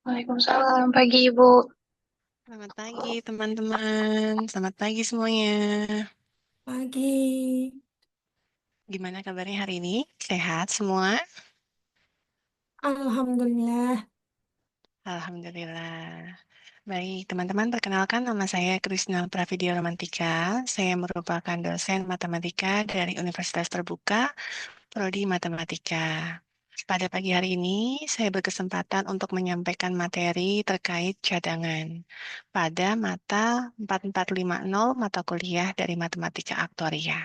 Waalaikumsalam pagi Ibu. Selamat pagi teman-teman, selamat pagi semuanya. Pagi. Gimana kabarnya hari ini? Sehat semua? Alhamdulillah. Alhamdulillah. Baik, teman-teman, perkenalkan nama saya Krisna Pravidya Romantika. Saya merupakan dosen matematika dari Universitas Terbuka, Prodi Matematika. Pada pagi hari ini, saya berkesempatan untuk menyampaikan materi terkait cadangan pada mata 4450 mata kuliah dari Matematika Aktuaria.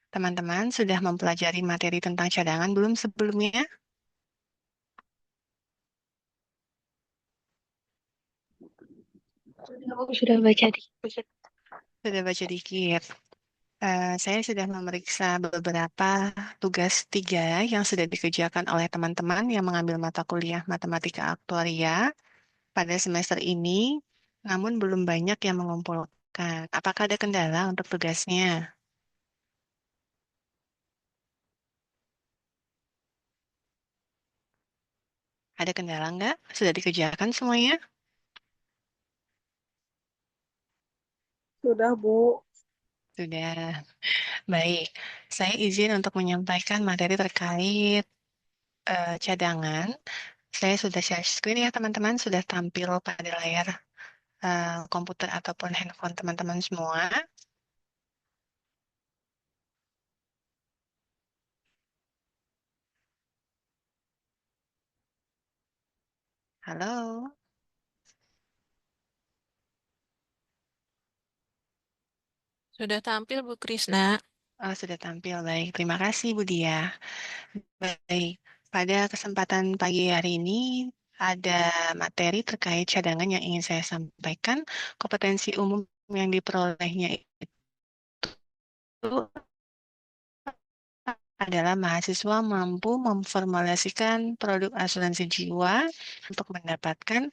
Teman-teman sudah mempelajari materi tentang cadangan belum sebelumnya? Sudah baca dikit. Sudah baca dikit. Saya sudah memeriksa beberapa tugas 3 yang sudah dikerjakan oleh teman-teman yang mengambil mata kuliah Matematika Aktuaria pada semester ini, namun belum banyak yang mengumpulkan. Apakah ada kendala untuk tugasnya? Ada kendala nggak? Sudah dikerjakan semuanya? Sudah, Bu. Sudah. Baik, saya izin untuk menyampaikan materi terkait cadangan. Saya sudah share screen ya teman-teman, sudah tampil pada layar komputer ataupun handphone teman-teman semua. Halo, Sudah tampil Bu Krisna. oh, sudah tampil. Baik, terima kasih Bu Dia. Baik, pada kesempatan pagi hari ini ada materi terkait cadangan yang ingin saya sampaikan. Kompetensi umum yang diperolehnya itu adalah mahasiswa mampu memformulasikan produk asuransi jiwa untuk mendapatkan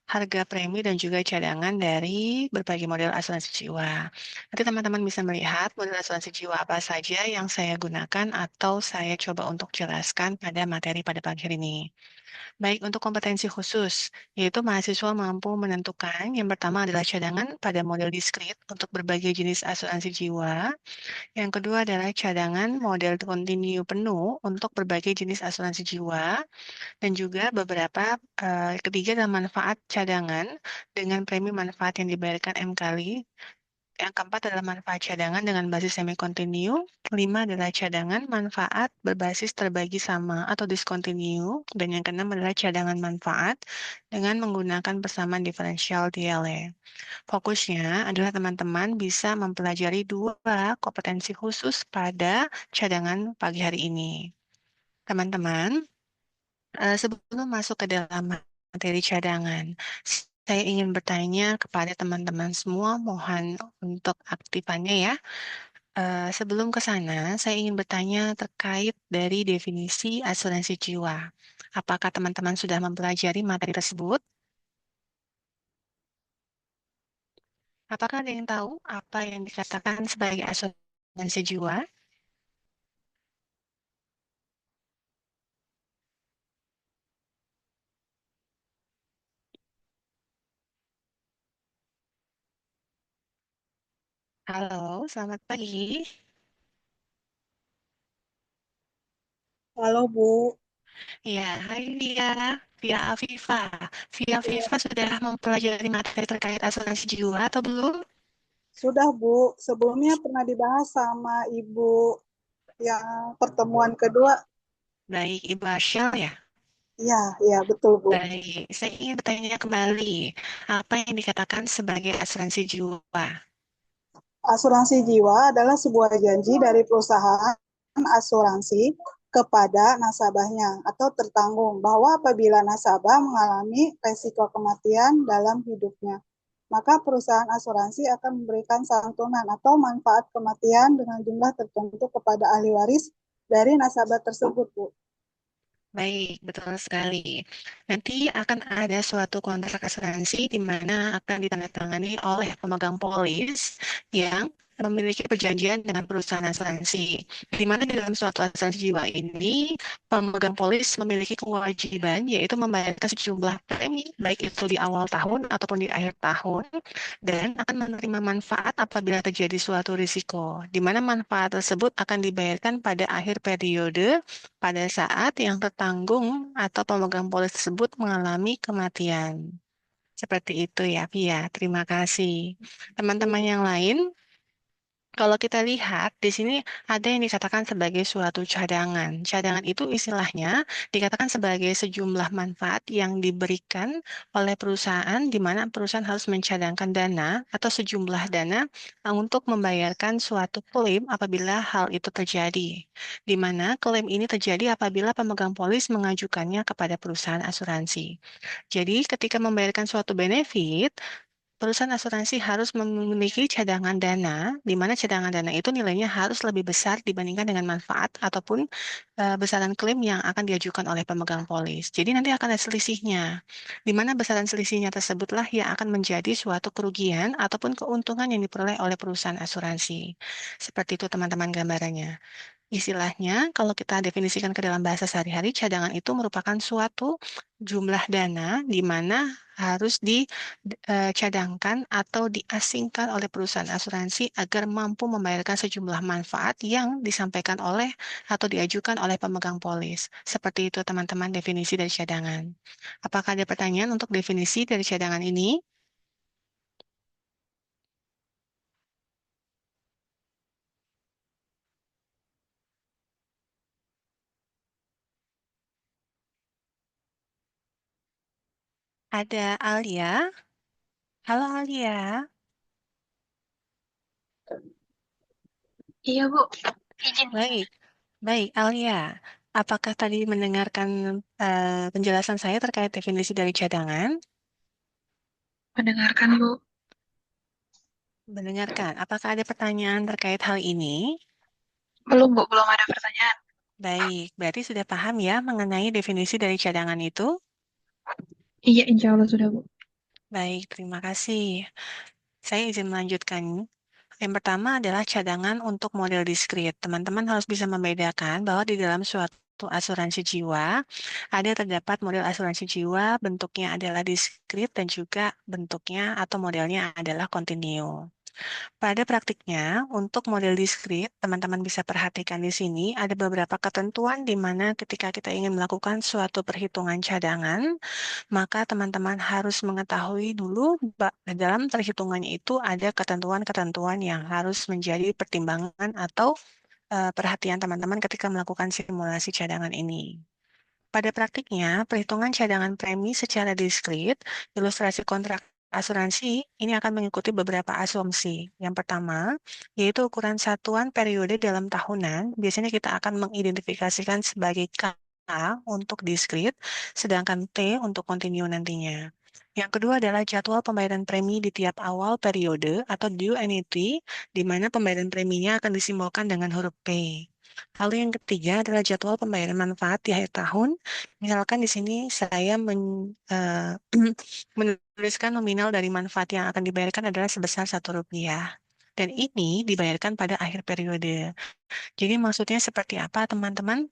harga premi dan juga cadangan dari berbagai model asuransi jiwa. Nanti teman-teman bisa melihat model asuransi jiwa apa saja yang saya gunakan atau saya coba untuk jelaskan pada materi pada pagi hari ini. Baik untuk kompetensi khusus, yaitu mahasiswa mampu menentukan yang pertama adalah cadangan pada model diskrit untuk berbagai jenis asuransi jiwa. Yang kedua adalah cadangan model kontinu penuh untuk berbagai jenis asuransi jiwa. Dan juga beberapa ketiga adalah manfaat cadangan dengan premi manfaat yang dibayarkan M kali. Yang keempat adalah manfaat cadangan dengan basis semi kontinu. Kelima adalah cadangan manfaat berbasis terbagi sama atau diskontinu. Dan yang keenam adalah cadangan manfaat dengan menggunakan persamaan diferensial DLE. Fokusnya adalah teman-teman bisa mempelajari dua kompetensi khusus pada cadangan pagi hari ini. Teman-teman, sebelum masuk ke dalam materi cadangan, saya ingin bertanya kepada teman-teman semua, mohon untuk aktifannya ya. Sebelum ke sana, saya ingin bertanya terkait dari definisi asuransi jiwa. Apakah teman-teman sudah mempelajari materi tersebut? Apakah ada yang tahu apa yang dikatakan sebagai asuransi jiwa? Halo, selamat pagi. Halo, Bu. Ya, hai Via, Via Afifa. Via Iya, Afifa sudah mempelajari materi terkait asuransi jiwa atau belum? sudah, Bu. Sebelumnya pernah dibahas sama Ibu yang pertemuan kedua. Baik, Ibu Arsyil ya. Iya, iya, betul, Bu. Baik, saya ingin bertanya kembali, apa yang dikatakan sebagai asuransi jiwa? Asuransi jiwa adalah sebuah janji dari perusahaan asuransi kepada nasabahnya atau tertanggung bahwa apabila nasabah mengalami resiko kematian dalam hidupnya, maka perusahaan asuransi akan memberikan santunan atau manfaat kematian dengan jumlah tertentu kepada ahli waris dari nasabah tersebut, Bu. Baik, betul sekali. Nanti akan ada suatu kontrak asuransi di mana akan ditandatangani oleh pemegang polis yang memiliki perjanjian dengan perusahaan asuransi, di mana di dalam suatu asuransi jiwa ini, pemegang polis memiliki kewajiban yaitu membayarkan sejumlah premi, baik itu di awal tahun ataupun di akhir tahun, dan akan menerima manfaat apabila terjadi suatu risiko, di mana manfaat tersebut akan dibayarkan pada akhir periode pada saat yang tertanggung atau pemegang polis tersebut mengalami kematian. Seperti itu ya, Via. Terima kasih. Teman-teman yang lain, kalau kita lihat di sini ada yang dikatakan sebagai suatu cadangan. Cadangan itu istilahnya dikatakan sebagai sejumlah manfaat yang diberikan oleh perusahaan di mana perusahaan harus mencadangkan dana atau sejumlah dana untuk membayarkan suatu klaim apabila hal itu terjadi. Di mana klaim ini terjadi apabila pemegang polis mengajukannya kepada perusahaan asuransi. Jadi, ketika membayarkan suatu benefit, perusahaan asuransi harus memiliki cadangan dana, di mana cadangan dana itu nilainya harus lebih besar dibandingkan dengan manfaat ataupun besaran klaim yang akan diajukan oleh pemegang polis. Jadi nanti akan ada selisihnya, di mana besaran selisihnya tersebutlah yang akan menjadi suatu kerugian ataupun keuntungan yang diperoleh oleh perusahaan asuransi. Seperti itu teman-teman gambarannya. Istilahnya, kalau kita definisikan ke dalam bahasa sehari-hari, cadangan itu merupakan suatu jumlah dana di mana harus dicadangkan atau diasingkan oleh perusahaan asuransi agar mampu membayarkan sejumlah manfaat yang disampaikan oleh atau diajukan oleh pemegang polis. Seperti itu, teman-teman, definisi dari cadangan. Apakah ada pertanyaan untuk definisi dari cadangan ini? Ada Alia. Halo Alia. Iya, Bu. Izin. Baik. Baik, Alia, apakah tadi mendengarkan penjelasan saya terkait definisi dari cadangan? Mendengarkan, Bu. Mendengarkan. Apakah ada pertanyaan terkait hal ini? Belum, Bu. Belum ada pertanyaan. Baik, berarti sudah paham ya mengenai definisi dari cadangan itu? Iya, insya Allah sudah, Bu. Baik, terima kasih. Saya izin melanjutkan. Yang pertama adalah cadangan untuk model diskrit. Teman-teman harus bisa membedakan bahwa di dalam suatu asuransi jiwa ada terdapat model asuransi jiwa bentuknya adalah diskrit dan juga bentuknya atau modelnya adalah kontinu. Pada praktiknya, untuk model diskrit, teman-teman bisa perhatikan di sini ada beberapa ketentuan di mana ketika kita ingin melakukan suatu perhitungan cadangan, maka teman-teman harus mengetahui dulu dalam perhitungannya itu ada ketentuan-ketentuan yang harus menjadi pertimbangan atau perhatian teman-teman ketika melakukan simulasi cadangan ini. Pada praktiknya, perhitungan cadangan premi secara diskrit, ilustrasi kontrak asuransi ini akan mengikuti beberapa asumsi. Yang pertama, yaitu ukuran satuan periode dalam tahunan, biasanya kita akan mengidentifikasikan sebagai K untuk diskrit, sedangkan T untuk kontinu nantinya. Yang kedua adalah jadwal pembayaran premi di tiap awal periode atau due annuity, di mana pembayaran preminya akan disimbolkan dengan huruf P. Lalu yang ketiga adalah jadwal pembayaran manfaat di akhir tahun. Misalkan di sini saya menuliskan nominal dari manfaat yang akan dibayarkan adalah sebesar Rp1. Dan ini dibayarkan pada akhir periode. Jadi maksudnya seperti apa teman-teman?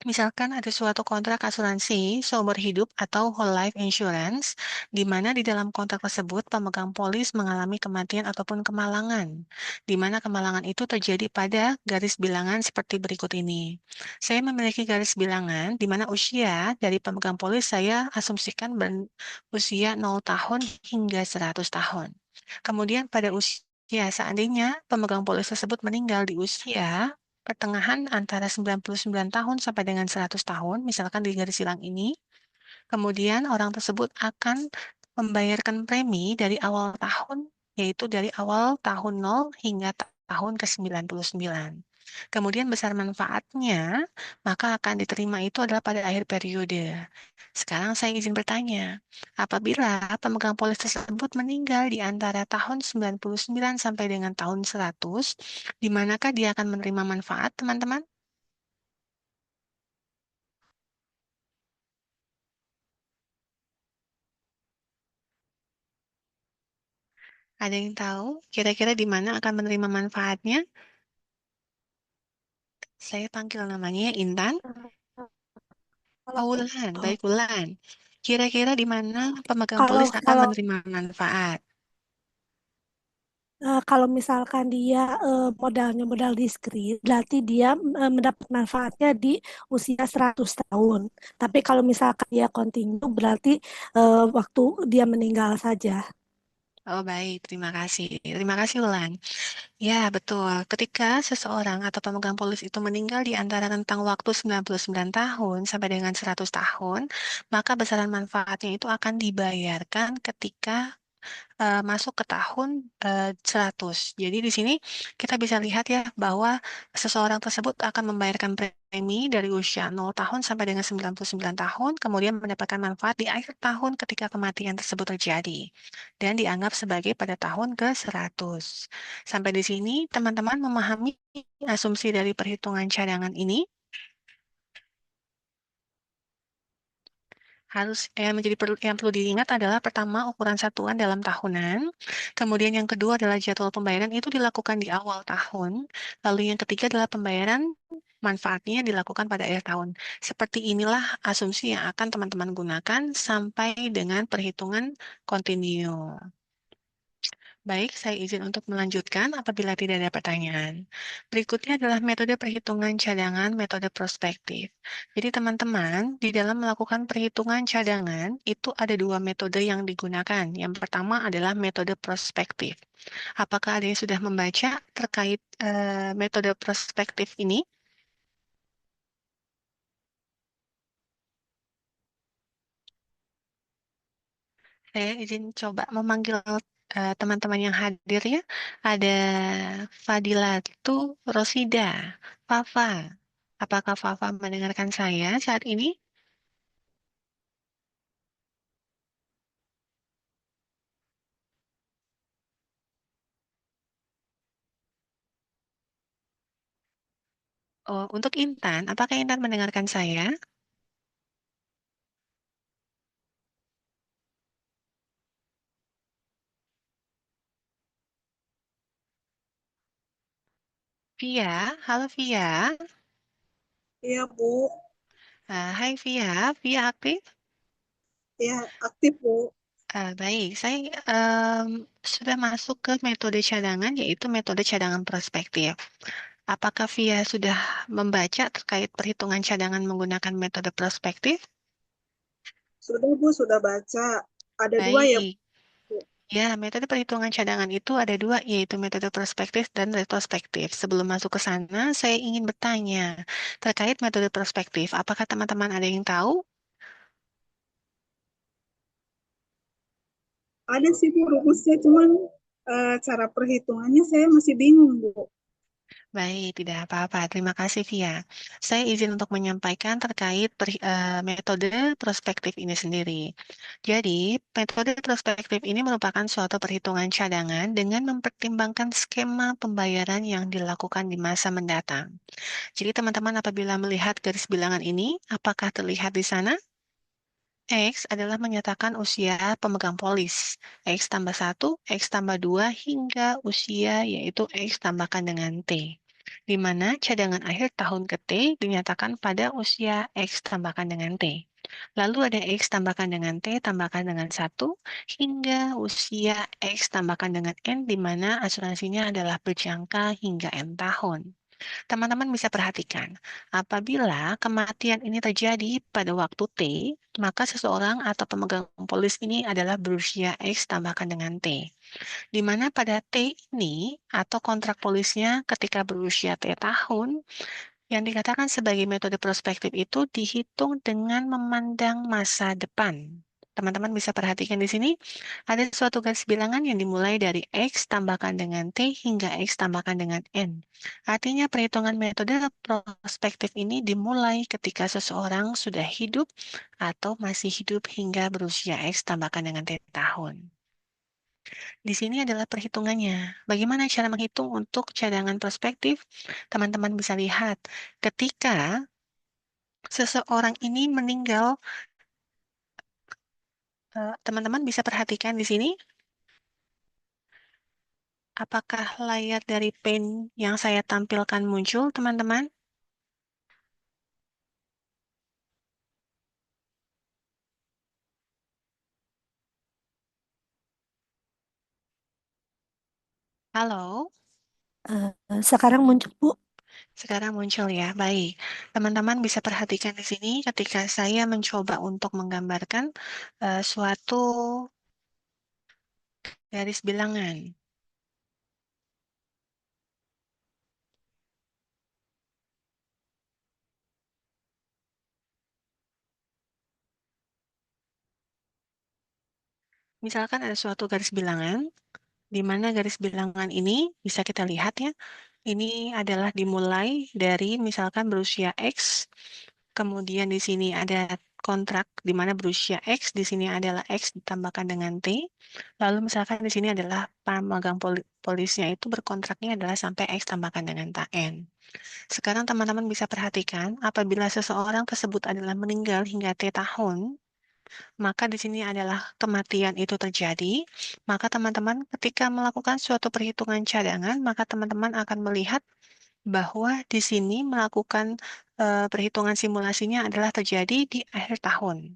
Misalkan ada suatu kontrak asuransi seumur hidup atau whole life insurance, di mana di dalam kontrak tersebut pemegang polis mengalami kematian ataupun kemalangan, di mana kemalangan itu terjadi pada garis bilangan seperti berikut ini. Saya memiliki garis bilangan di mana usia dari pemegang polis saya asumsikan berusia 0 tahun hingga 100 tahun. Kemudian pada usia seandainya pemegang polis tersebut meninggal di usia pertengahan antara 99 tahun sampai dengan 100 tahun, misalkan di garis silang ini, kemudian orang tersebut akan membayarkan premi dari awal tahun, yaitu dari awal tahun 0 hingga tahun ke-99. Kemudian besar manfaatnya, maka akan diterima itu adalah pada akhir periode. Sekarang saya izin bertanya, apabila pemegang polis tersebut meninggal di antara tahun 99 sampai dengan tahun 100, di manakah dia akan menerima manfaat, teman-teman? Ada yang tahu kira-kira di mana akan menerima manfaatnya? Saya panggil namanya Intan. Kalau Oh, Wulan, baik Wulan. Kira-kira di mana pemegang kalau polis akan kalau menerima manfaat? kalau misalkan dia modalnya modal diskret, berarti dia mendapat manfaatnya di usia 100 tahun. Tapi kalau misalkan dia kontinu, berarti waktu dia meninggal saja. Oh, baik. Terima kasih. Terima kasih, Wulan. Ya, betul. Ketika seseorang atau pemegang polis itu meninggal di antara rentang waktu 99 tahun sampai dengan 100 tahun, maka besaran manfaatnya itu akan dibayarkan ketika masuk ke tahun 100. Jadi di sini kita bisa lihat ya bahwa seseorang tersebut akan membayarkan premi dari usia 0 tahun sampai dengan 99 tahun, kemudian mendapatkan manfaat di akhir tahun ketika kematian tersebut terjadi dan dianggap sebagai pada tahun ke 100. Sampai di sini teman-teman memahami asumsi dari perhitungan cadangan ini. Yang perlu diingat adalah pertama ukuran satuan dalam tahunan, kemudian yang kedua adalah jadwal pembayaran itu dilakukan di awal tahun, lalu yang ketiga adalah pembayaran manfaatnya dilakukan pada akhir tahun. Seperti inilah asumsi yang akan teman-teman gunakan sampai dengan perhitungan kontinu. Baik, saya izin untuk melanjutkan apabila tidak ada pertanyaan. Berikutnya adalah metode perhitungan cadangan, metode prospektif. Jadi teman-teman, di dalam melakukan perhitungan cadangan, itu ada dua metode yang digunakan. Yang pertama adalah metode prospektif. Apakah ada yang sudah membaca terkait metode prospektif ini? Saya izin coba memanggil teman-teman yang hadir ya. Ada Fadilatu Rosida, Fafa. Apakah Fafa mendengarkan saya saat ini? Oh, untuk Intan, apakah Intan mendengarkan saya? Via, halo Via. Iya, Bu. Hai Via, Via aktif? Iya, aktif, Bu. Baik, saya sudah masuk ke metode cadangan, yaitu metode cadangan prospektif. Apakah Via sudah membaca terkait perhitungan cadangan menggunakan metode prospektif? Sudah, Bu, sudah baca. Ada dua ya, Baik. Bu. Ya, metode perhitungan cadangan itu ada dua, yaitu metode prospektif dan retrospektif. Sebelum masuk ke sana, saya ingin bertanya terkait metode prospektif. Apakah teman-teman ada yang tahu? Ada sih, Bu, rumusnya. Cuman cara perhitungannya saya masih bingung, Bu. Baik, tidak apa-apa. Terima kasih, Via. Saya izin untuk menyampaikan terkait metode prospektif ini sendiri. Jadi, metode prospektif ini merupakan suatu perhitungan cadangan dengan mempertimbangkan skema pembayaran yang dilakukan di masa mendatang. Jadi, teman-teman apabila melihat garis bilangan ini, apakah terlihat di sana? X adalah menyatakan usia pemegang polis. X tambah 1, X tambah 2, hingga usia yaitu X tambahkan dengan T. Di mana cadangan akhir tahun ke T dinyatakan pada usia X tambahkan dengan T. Lalu ada X tambahkan dengan T tambahkan dengan 1, hingga usia X tambahkan dengan N di mana asuransinya adalah berjangka hingga N tahun. Teman-teman bisa perhatikan, apabila kematian ini terjadi pada waktu T, maka seseorang atau pemegang polis ini adalah berusia X tambahkan dengan T. Di mana pada T ini atau kontrak polisnya ketika berusia T tahun, yang dikatakan sebagai metode prospektif itu dihitung dengan memandang masa depan. Teman-teman bisa perhatikan di sini, ada suatu garis bilangan yang dimulai dari X tambahkan dengan T hingga X tambahkan dengan N. Artinya perhitungan metode prospektif ini dimulai ketika seseorang sudah hidup atau masih hidup hingga berusia X tambahkan dengan T tahun. Di sini adalah perhitungannya. Bagaimana cara menghitung untuk cadangan prospektif? Teman-teman bisa lihat ketika seseorang ini meninggal, teman-teman bisa perhatikan di sini. Apakah layar dari Paint yang saya tampilkan muncul, teman-teman? Halo? Sekarang muncul, Bu. Sekarang muncul ya, baik. Teman-teman bisa perhatikan di sini ketika saya mencoba untuk menggambarkan suatu garis bilangan. Misalkan ada suatu garis bilangan, di mana garis bilangan ini bisa kita lihat ya, ini adalah dimulai dari misalkan berusia X, kemudian di sini ada kontrak di mana berusia X, di sini adalah X ditambahkan dengan T, lalu misalkan di sini adalah pemegang polisnya itu berkontraknya adalah sampai X tambahkan dengan N. Sekarang teman-teman bisa perhatikan, apabila seseorang tersebut adalah meninggal hingga T tahun, maka di sini adalah kematian itu terjadi, maka teman-teman ketika melakukan suatu perhitungan cadangan, maka teman-teman akan melihat bahwa di sini melakukan perhitungan simulasinya adalah terjadi di akhir tahun.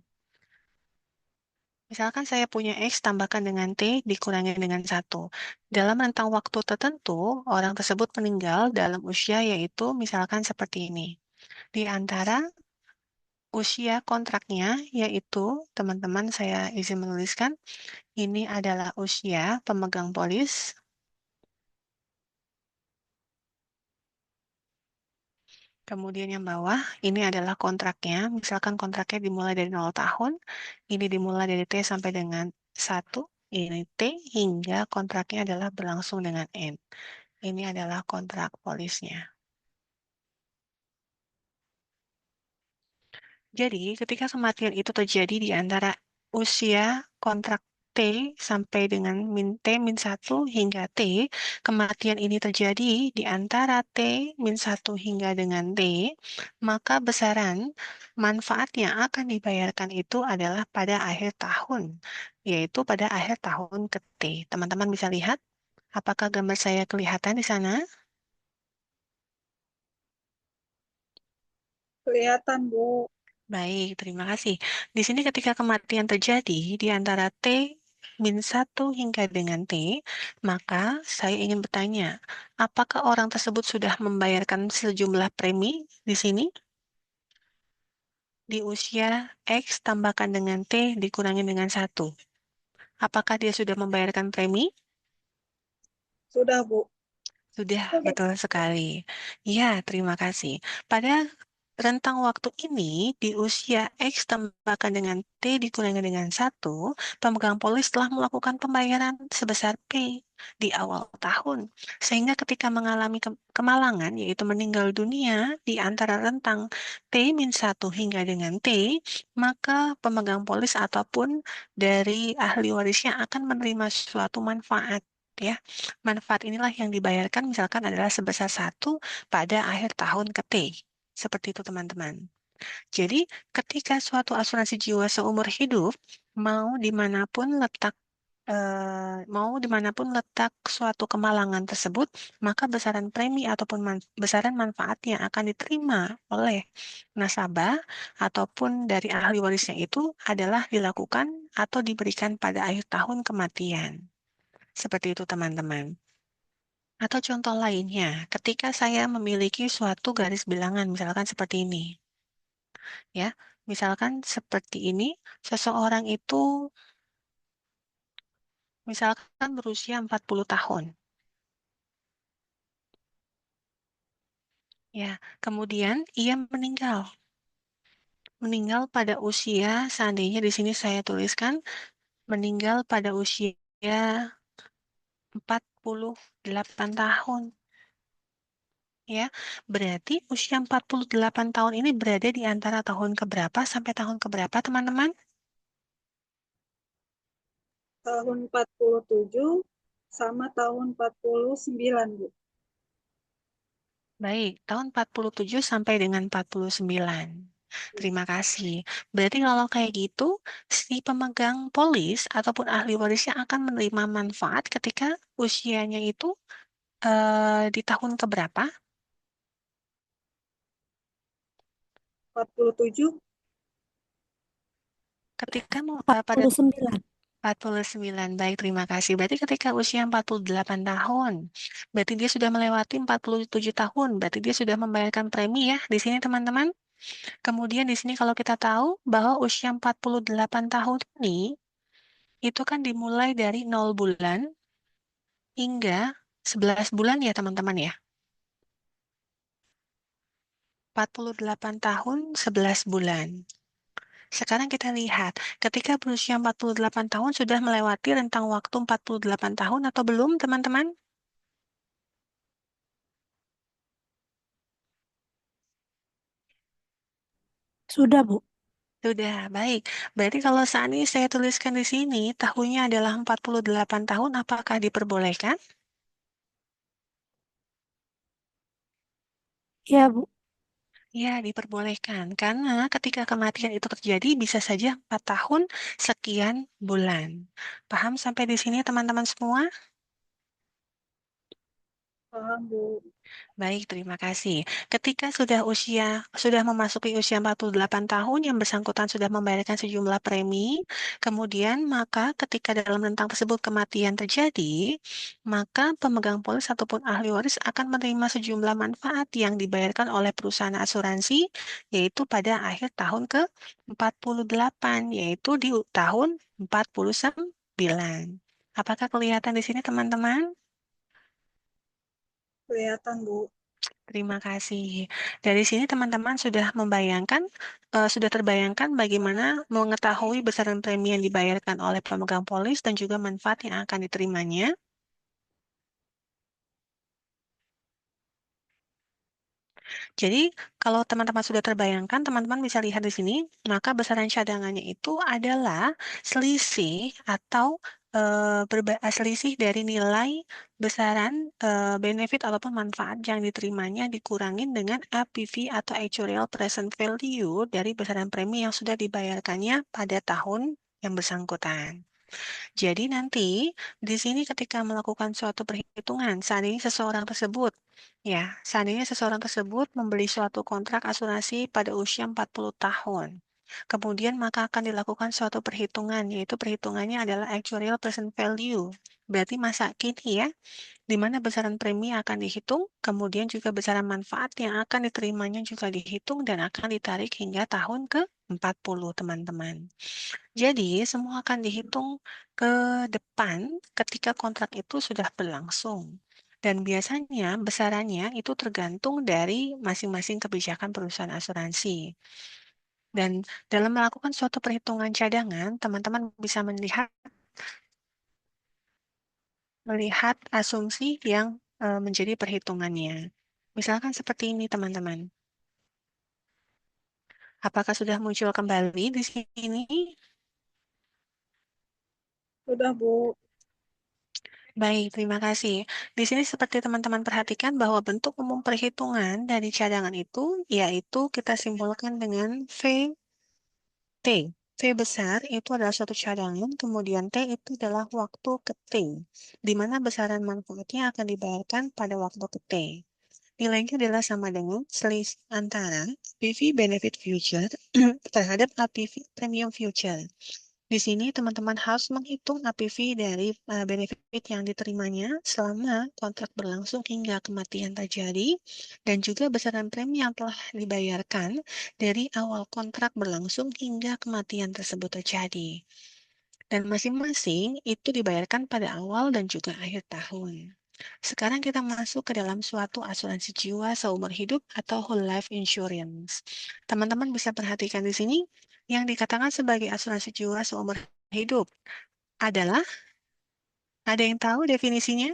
Misalkan saya punya X tambahkan dengan T dikurangi dengan 1. Dalam rentang waktu tertentu, orang tersebut meninggal dalam usia yaitu misalkan seperti ini. Di antara usia kontraknya yaitu, teman-teman saya izin menuliskan, ini adalah usia pemegang polis. Kemudian yang bawah, ini adalah kontraknya. Misalkan kontraknya dimulai dari 0 tahun, ini dimulai dari T sampai dengan 1, ini T, hingga kontraknya adalah berlangsung dengan N. Ini adalah kontrak polisnya. Jadi, ketika kematian itu terjadi di antara usia kontrak T sampai dengan min T min 1 hingga T, kematian ini terjadi di antara T min 1 hingga dengan T, maka besaran manfaat yang akan dibayarkan itu adalah pada akhir tahun, yaitu pada akhir tahun ke T. Teman-teman bisa lihat, apakah gambar saya kelihatan di sana? Kelihatan, Bu. Baik, terima kasih. Di sini ketika kematian terjadi di antara T min 1 hingga dengan T, maka saya ingin bertanya, apakah orang tersebut sudah membayarkan sejumlah premi di sini? Di usia X tambahkan dengan T dikurangi dengan 1. Apakah dia sudah membayarkan premi? Sudah, Bu. Sudah, betul sekali. Ya, terima kasih. Pada rentang waktu ini, di usia X tambahkan dengan T dikurangi dengan 1, pemegang polis telah melakukan pembayaran sebesar P di awal tahun. Sehingga ketika mengalami kemalangan, yaitu meninggal dunia di antara rentang T-1 hingga dengan T, maka pemegang polis ataupun dari ahli warisnya akan menerima suatu manfaat. Ya, manfaat inilah yang dibayarkan misalkan adalah sebesar 1 pada akhir tahun ke T. Seperti itu teman-teman. Jadi ketika suatu asuransi jiwa seumur hidup mau dimanapun letak suatu kemalangan tersebut, maka besaran premi ataupun besaran manfaat yang akan diterima oleh nasabah ataupun dari ahli warisnya itu adalah dilakukan atau diberikan pada akhir tahun kematian. Seperti itu teman-teman. Atau contoh lainnya, ketika saya memiliki suatu garis bilangan, misalkan seperti ini, ya, misalkan seperti ini, seseorang itu misalkan berusia 40 tahun, ya, kemudian ia meninggal pada usia, seandainya di sini saya tuliskan, meninggal pada usia 48 tahun. Ya, berarti usia 48 tahun ini berada di antara tahun keberapa sampai tahun keberapa, teman-teman? Tahun 47 sama tahun 49, Bu. Baik, tahun 47 sampai dengan 49. Terima kasih. Berarti kalau kayak gitu, si pemegang polis ataupun ahli warisnya akan menerima manfaat ketika usianya itu di tahun keberapa? 47. Ketika mau pada 49. 49. Baik, terima kasih. Berarti ketika usia 48 tahun, berarti dia sudah melewati 47 tahun, berarti dia sudah membayarkan premi ya di sini teman-teman. Kemudian di sini kalau kita tahu bahwa usia 48 tahun ini itu kan dimulai dari 0 bulan hingga 11 bulan ya teman-teman ya. 48 tahun 11 bulan. Sekarang kita lihat, ketika berusia 48 tahun sudah melewati rentang waktu 48 tahun atau belum teman-teman? Sudah, Bu. Sudah, baik. Berarti kalau saat ini saya tuliskan di sini, tahunnya adalah 48 tahun, apakah diperbolehkan? Ya, Bu. Ya, diperbolehkan. Karena ketika kematian itu terjadi, bisa saja 4 tahun sekian bulan. Paham sampai di sini teman-teman semua? Paham, Bu. Baik, terima kasih. Ketika sudah memasuki usia 48 tahun, yang bersangkutan sudah membayarkan sejumlah premi, kemudian maka ketika dalam rentang tersebut kematian terjadi, maka pemegang polis ataupun ahli waris akan menerima sejumlah manfaat yang dibayarkan oleh perusahaan asuransi, yaitu pada akhir tahun ke-48, yaitu di tahun 49. Apakah kelihatan di sini, teman-teman? Kelihatan, Bu. Terima kasih. Dari sini teman-teman sudah sudah terbayangkan bagaimana mengetahui besaran premi yang dibayarkan oleh pemegang polis dan juga manfaat yang akan diterimanya. Jadi, kalau teman-teman sudah terbayangkan, teman-teman bisa lihat di sini, maka besaran cadangannya itu adalah selisih atau selisih dari nilai besaran benefit ataupun manfaat yang diterimanya dikurangin dengan APV atau Actuarial Present Value dari besaran premi yang sudah dibayarkannya pada tahun yang bersangkutan. Jadi nanti di sini ketika melakukan suatu perhitungan, seandainya seseorang tersebut membeli suatu kontrak asuransi pada usia 40 tahun. Kemudian maka akan dilakukan suatu perhitungan, yaitu perhitungannya adalah actuarial present value. Berarti masa kini ya, di mana besaran premi akan dihitung, kemudian juga besaran manfaat yang akan diterimanya juga dihitung dan akan ditarik hingga tahun ke-40, teman-teman. Jadi, semua akan dihitung ke depan ketika kontrak itu sudah berlangsung. Dan biasanya besarannya itu tergantung dari masing-masing kebijakan perusahaan asuransi. Dan dalam melakukan suatu perhitungan cadangan, teman-teman bisa melihat asumsi yang menjadi perhitungannya. Misalkan seperti ini, teman-teman. Apakah sudah muncul kembali di sini? Sudah, Bu. Baik, terima kasih. Di sini seperti teman-teman perhatikan bahwa bentuk umum perhitungan dari cadangan itu yaitu kita simpulkan dengan VT. V besar itu adalah suatu cadangan, kemudian T itu adalah waktu ke T, di mana besaran manfaatnya akan dibayarkan pada waktu ke T. Nilainya adalah sama dengan selisih antara PV Benefit Future terhadap APV Premium Future. Di sini teman-teman harus menghitung APV dari benefit yang diterimanya selama kontrak berlangsung hingga kematian terjadi dan juga besaran premi yang telah dibayarkan dari awal kontrak berlangsung hingga kematian tersebut terjadi. Dan masing-masing itu dibayarkan pada awal dan juga akhir tahun. Sekarang kita masuk ke dalam suatu asuransi jiwa seumur hidup atau whole life insurance. Teman-teman bisa perhatikan di sini yang dikatakan sebagai asuransi jiwa seumur hidup adalah, ada yang tahu definisinya?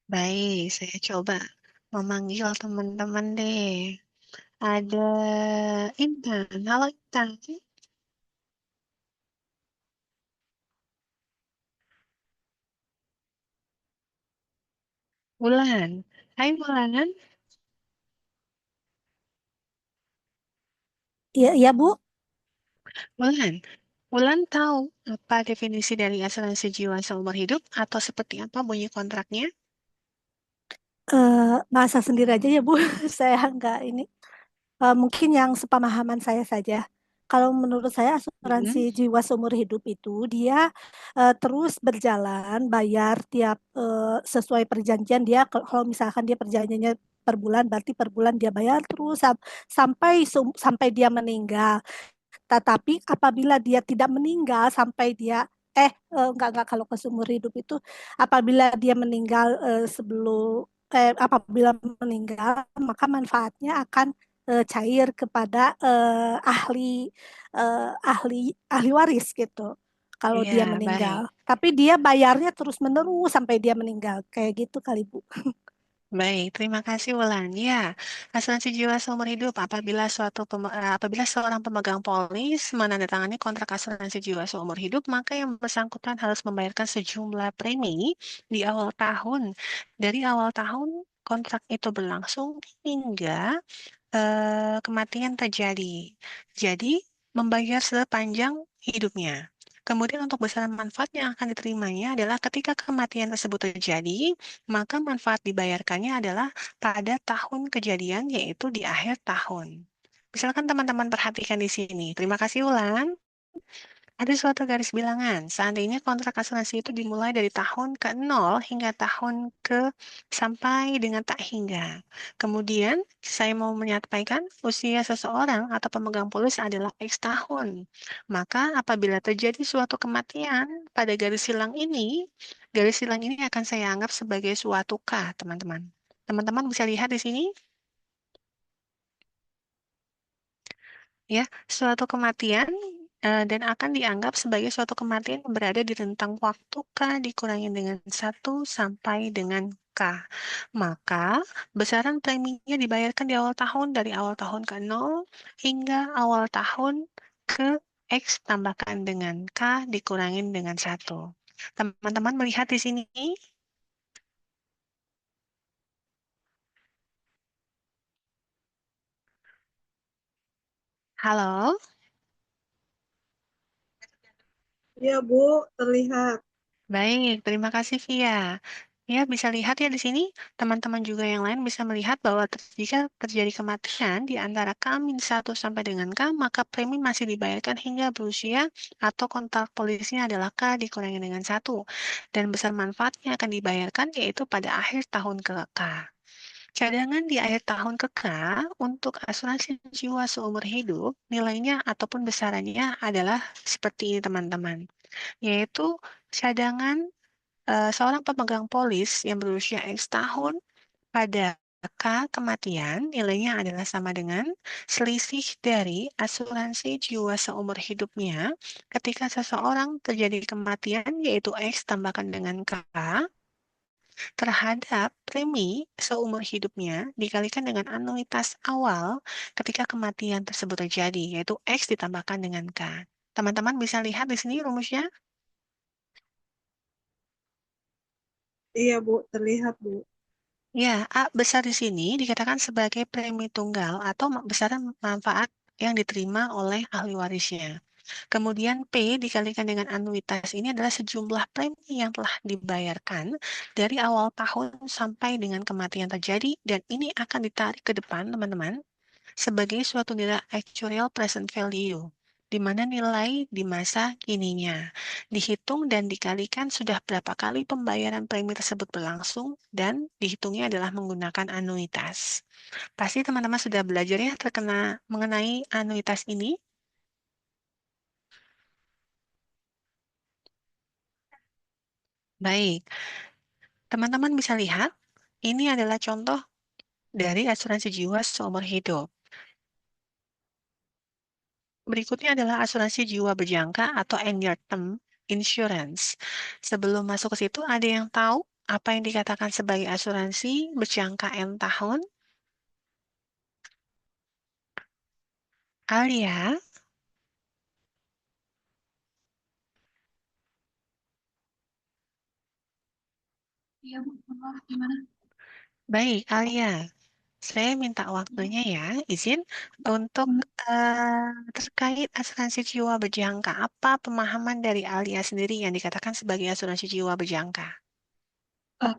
Baik, saya coba memanggil teman-teman deh. Ada Intan. Halo Intan. Wulan. Hai Wulan. Iya, iya Bu. Wulan. Wulan tahu apa definisi dari asuransi jiwa seumur hidup atau seperti apa bunyi kontraknya? Bahasa sendiri aja ya Bu. Saya nggak ini. Mungkin yang sepemahaman saya saja. Kalau menurut saya asuransi Mm-mm. jiwa seumur hidup itu dia terus berjalan bayar tiap sesuai perjanjian dia. Kalau misalkan dia perjanjiannya per bulan, berarti per bulan dia bayar terus sampai sampai dia meninggal. Tetapi apabila dia tidak meninggal sampai dia enggak kalau ke seumur hidup itu apabila dia meninggal apabila meninggal maka manfaatnya akan cair kepada ahli ahli waris gitu. Kalau Iya, dia meninggal, baik. tapi dia bayarnya terus menerus sampai dia meninggal, kayak gitu kali Bu. Baik, terima kasih Wulan. Ya, asuransi jiwa seumur hidup apabila seorang pemegang polis menandatangani kontrak asuransi jiwa seumur hidup, maka yang bersangkutan harus membayarkan sejumlah premi di awal tahun. Dari awal tahun kontrak itu berlangsung hingga kematian terjadi. Jadi, membayar sepanjang hidupnya. Kemudian untuk besaran manfaat yang akan diterimanya adalah ketika kematian tersebut terjadi, maka manfaat dibayarkannya adalah pada tahun kejadian, yaitu di akhir tahun. Misalkan teman-teman perhatikan di sini. Terima kasih, Ulan. Ada suatu garis bilangan. Seandainya kontrak asuransi itu dimulai dari tahun ke-0 hingga tahun ke sampai dengan tak hingga. Kemudian, saya mau menyampaikan usia seseorang atau pemegang polis adalah X tahun. Maka apabila terjadi suatu kematian pada garis silang ini akan saya anggap sebagai suatu K, teman-teman. Teman-teman bisa lihat di sini. Ya, suatu kematian dan akan dianggap sebagai suatu kematian yang berada di rentang waktu K dikurangi dengan 1 sampai dengan K. Maka, besaran preminya dibayarkan di awal tahun dari awal tahun ke-0 hingga awal tahun ke X tambahkan dengan K dikurangin dengan 1. Teman-teman melihat di sini? Halo? Iya, Bu, terlihat. Baik, terima kasih Via. Ya, bisa lihat ya di sini, teman-teman juga yang lain bisa melihat bahwa jika terjadi kematian di antara K-1 sampai dengan K, maka premi masih dibayarkan hingga berusia atau kontak polisnya adalah K dikurangi dengan 1. Dan besar manfaatnya akan dibayarkan yaitu pada akhir tahun ke K. Cadangan di akhir tahun ke K untuk asuransi jiwa seumur hidup, nilainya ataupun besarannya adalah seperti ini teman-teman, yaitu cadangan seorang pemegang polis yang berusia X tahun pada K kematian nilainya adalah sama dengan selisih dari asuransi jiwa seumur hidupnya ketika seseorang terjadi kematian yaitu X tambahkan dengan K terhadap premi seumur hidupnya dikalikan dengan anuitas awal ketika kematian tersebut terjadi yaitu X ditambahkan dengan K. Teman-teman bisa lihat di sini rumusnya? Iya, Bu, terlihat, Bu. Ya, A besar di sini dikatakan sebagai premi tunggal atau besaran manfaat yang diterima oleh ahli warisnya. Kemudian P dikalikan dengan anuitas ini adalah sejumlah premi yang telah dibayarkan dari awal tahun sampai dengan kematian terjadi dan ini akan ditarik ke depan, teman-teman, sebagai suatu nilai actuarial present value, di mana nilai di masa kininya dihitung dan dikalikan sudah berapa kali pembayaran premi tersebut berlangsung dan dihitungnya adalah menggunakan anuitas. Pasti teman-teman sudah belajar ya terkena mengenai anuitas ini. Baik, teman-teman bisa lihat ini adalah contoh dari asuransi jiwa seumur hidup. Berikutnya adalah asuransi jiwa berjangka atau end-year term insurance. Sebelum masuk ke situ, ada yang tahu apa yang dikatakan sebagai asuransi berjangka N tahun? Alia, Iya, Bu. Gimana? Baik, Alia. Saya minta waktunya ya, izin untuk Hmm, terkait asuransi jiwa berjangka. Apa pemahaman dari Alia sendiri yang dikatakan sebagai asuransi jiwa berjangka?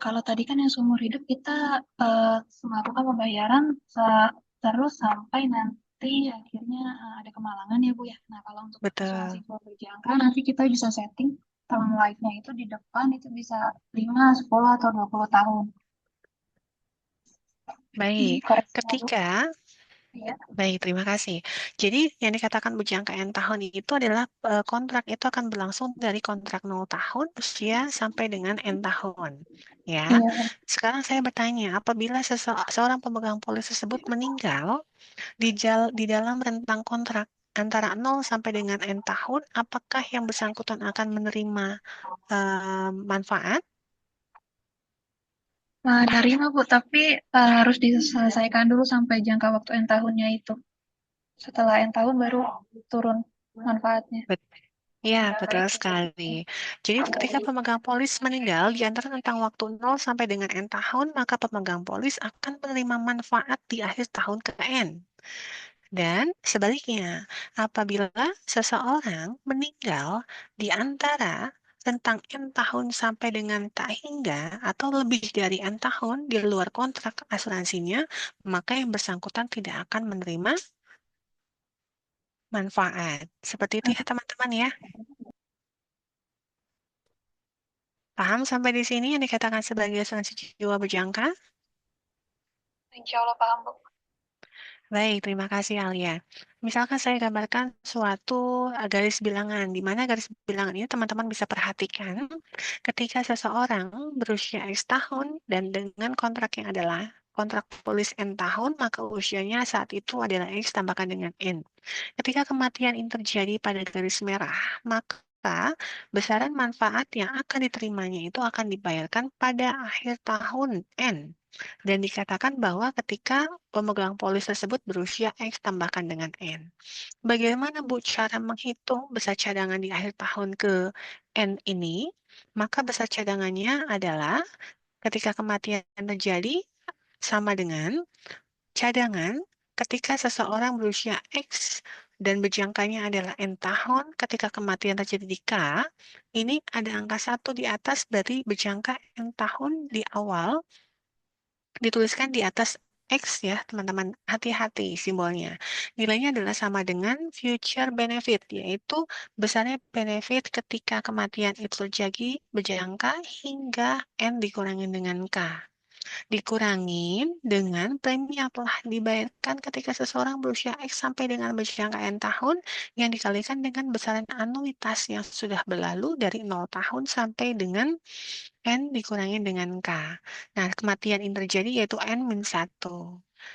kalau tadi kan yang seumur hidup kita eh, melakukan pembayaran terus sampai nanti akhirnya ada kemalangan ya Bu ya. Nah kalau untuk asuransi Betul. jiwa berjangka nanti kita bisa setting term life-nya itu di depan itu bisa 5, 10 atau 20 tahun. Baik, Koreksi ya Bu? ketika Iya. Baik, terima kasih. Jadi yang dikatakan berjangka N tahun itu adalah kontrak itu akan berlangsung dari kontrak 0 tahun usia sampai dengan N tahun. Ya. Iya. Sekarang saya bertanya, apabila seorang pemegang polis tersebut meninggal di dalam rentang kontrak antara 0 sampai dengan N tahun, apakah yang bersangkutan akan menerima manfaat? Nah, nerima Bu, tapi harus diselesaikan dulu sampai jangka waktu N tahunnya itu. Setelah N tahun baru turun manfaatnya. Ya, betul sekali. Jadi ketika pemegang polis meninggal di antara rentang waktu 0 sampai dengan N tahun, maka pemegang polis akan menerima manfaat di akhir tahun ke N. Dan sebaliknya, apabila seseorang meninggal di antara rentang N tahun sampai dengan tak hingga atau lebih dari N tahun di luar kontrak asuransinya, maka yang bersangkutan tidak akan menerima manfaat. Seperti itu ya teman-teman ya. Paham sampai di sini yang dikatakan sebagai asuransi jiwa berjangka? Insya Allah paham, Bu. Baik, terima kasih Alia. Misalkan saya gambarkan suatu garis bilangan, di mana garis bilangan ini teman-teman bisa perhatikan ketika seseorang berusia X tahun dan dengan kontrak yang adalah kontrak polis N tahun, maka usianya saat itu adalah X tambahkan dengan N. Ketika kematian ini terjadi pada garis merah, maka besaran manfaat yang akan diterimanya itu akan dibayarkan pada akhir tahun N. Dan dikatakan bahwa ketika pemegang polis tersebut berusia X tambahkan dengan N. Bagaimana Bu cara menghitung besar cadangan di akhir tahun ke N ini? Maka besar cadangannya adalah ketika kematian terjadi sama dengan cadangan ketika seseorang berusia X dan berjangkanya adalah N tahun, ketika kematian terjadi di K, ini ada angka 1 di atas, berarti berjangka N tahun di awal, dituliskan di atas X ya, teman-teman. Hati-hati simbolnya. Nilainya adalah sama dengan future benefit, yaitu besarnya benefit ketika kematian itu terjadi berjangka hingga N dikurangi dengan K dikurangin dengan premi yang telah dibayarkan ketika seseorang berusia X sampai dengan berjangka N tahun yang dikalikan dengan besaran anuitas yang sudah berlalu dari 0 tahun sampai dengan N dikurangi dengan K. Nah, kematian ini terjadi yaitu N-1.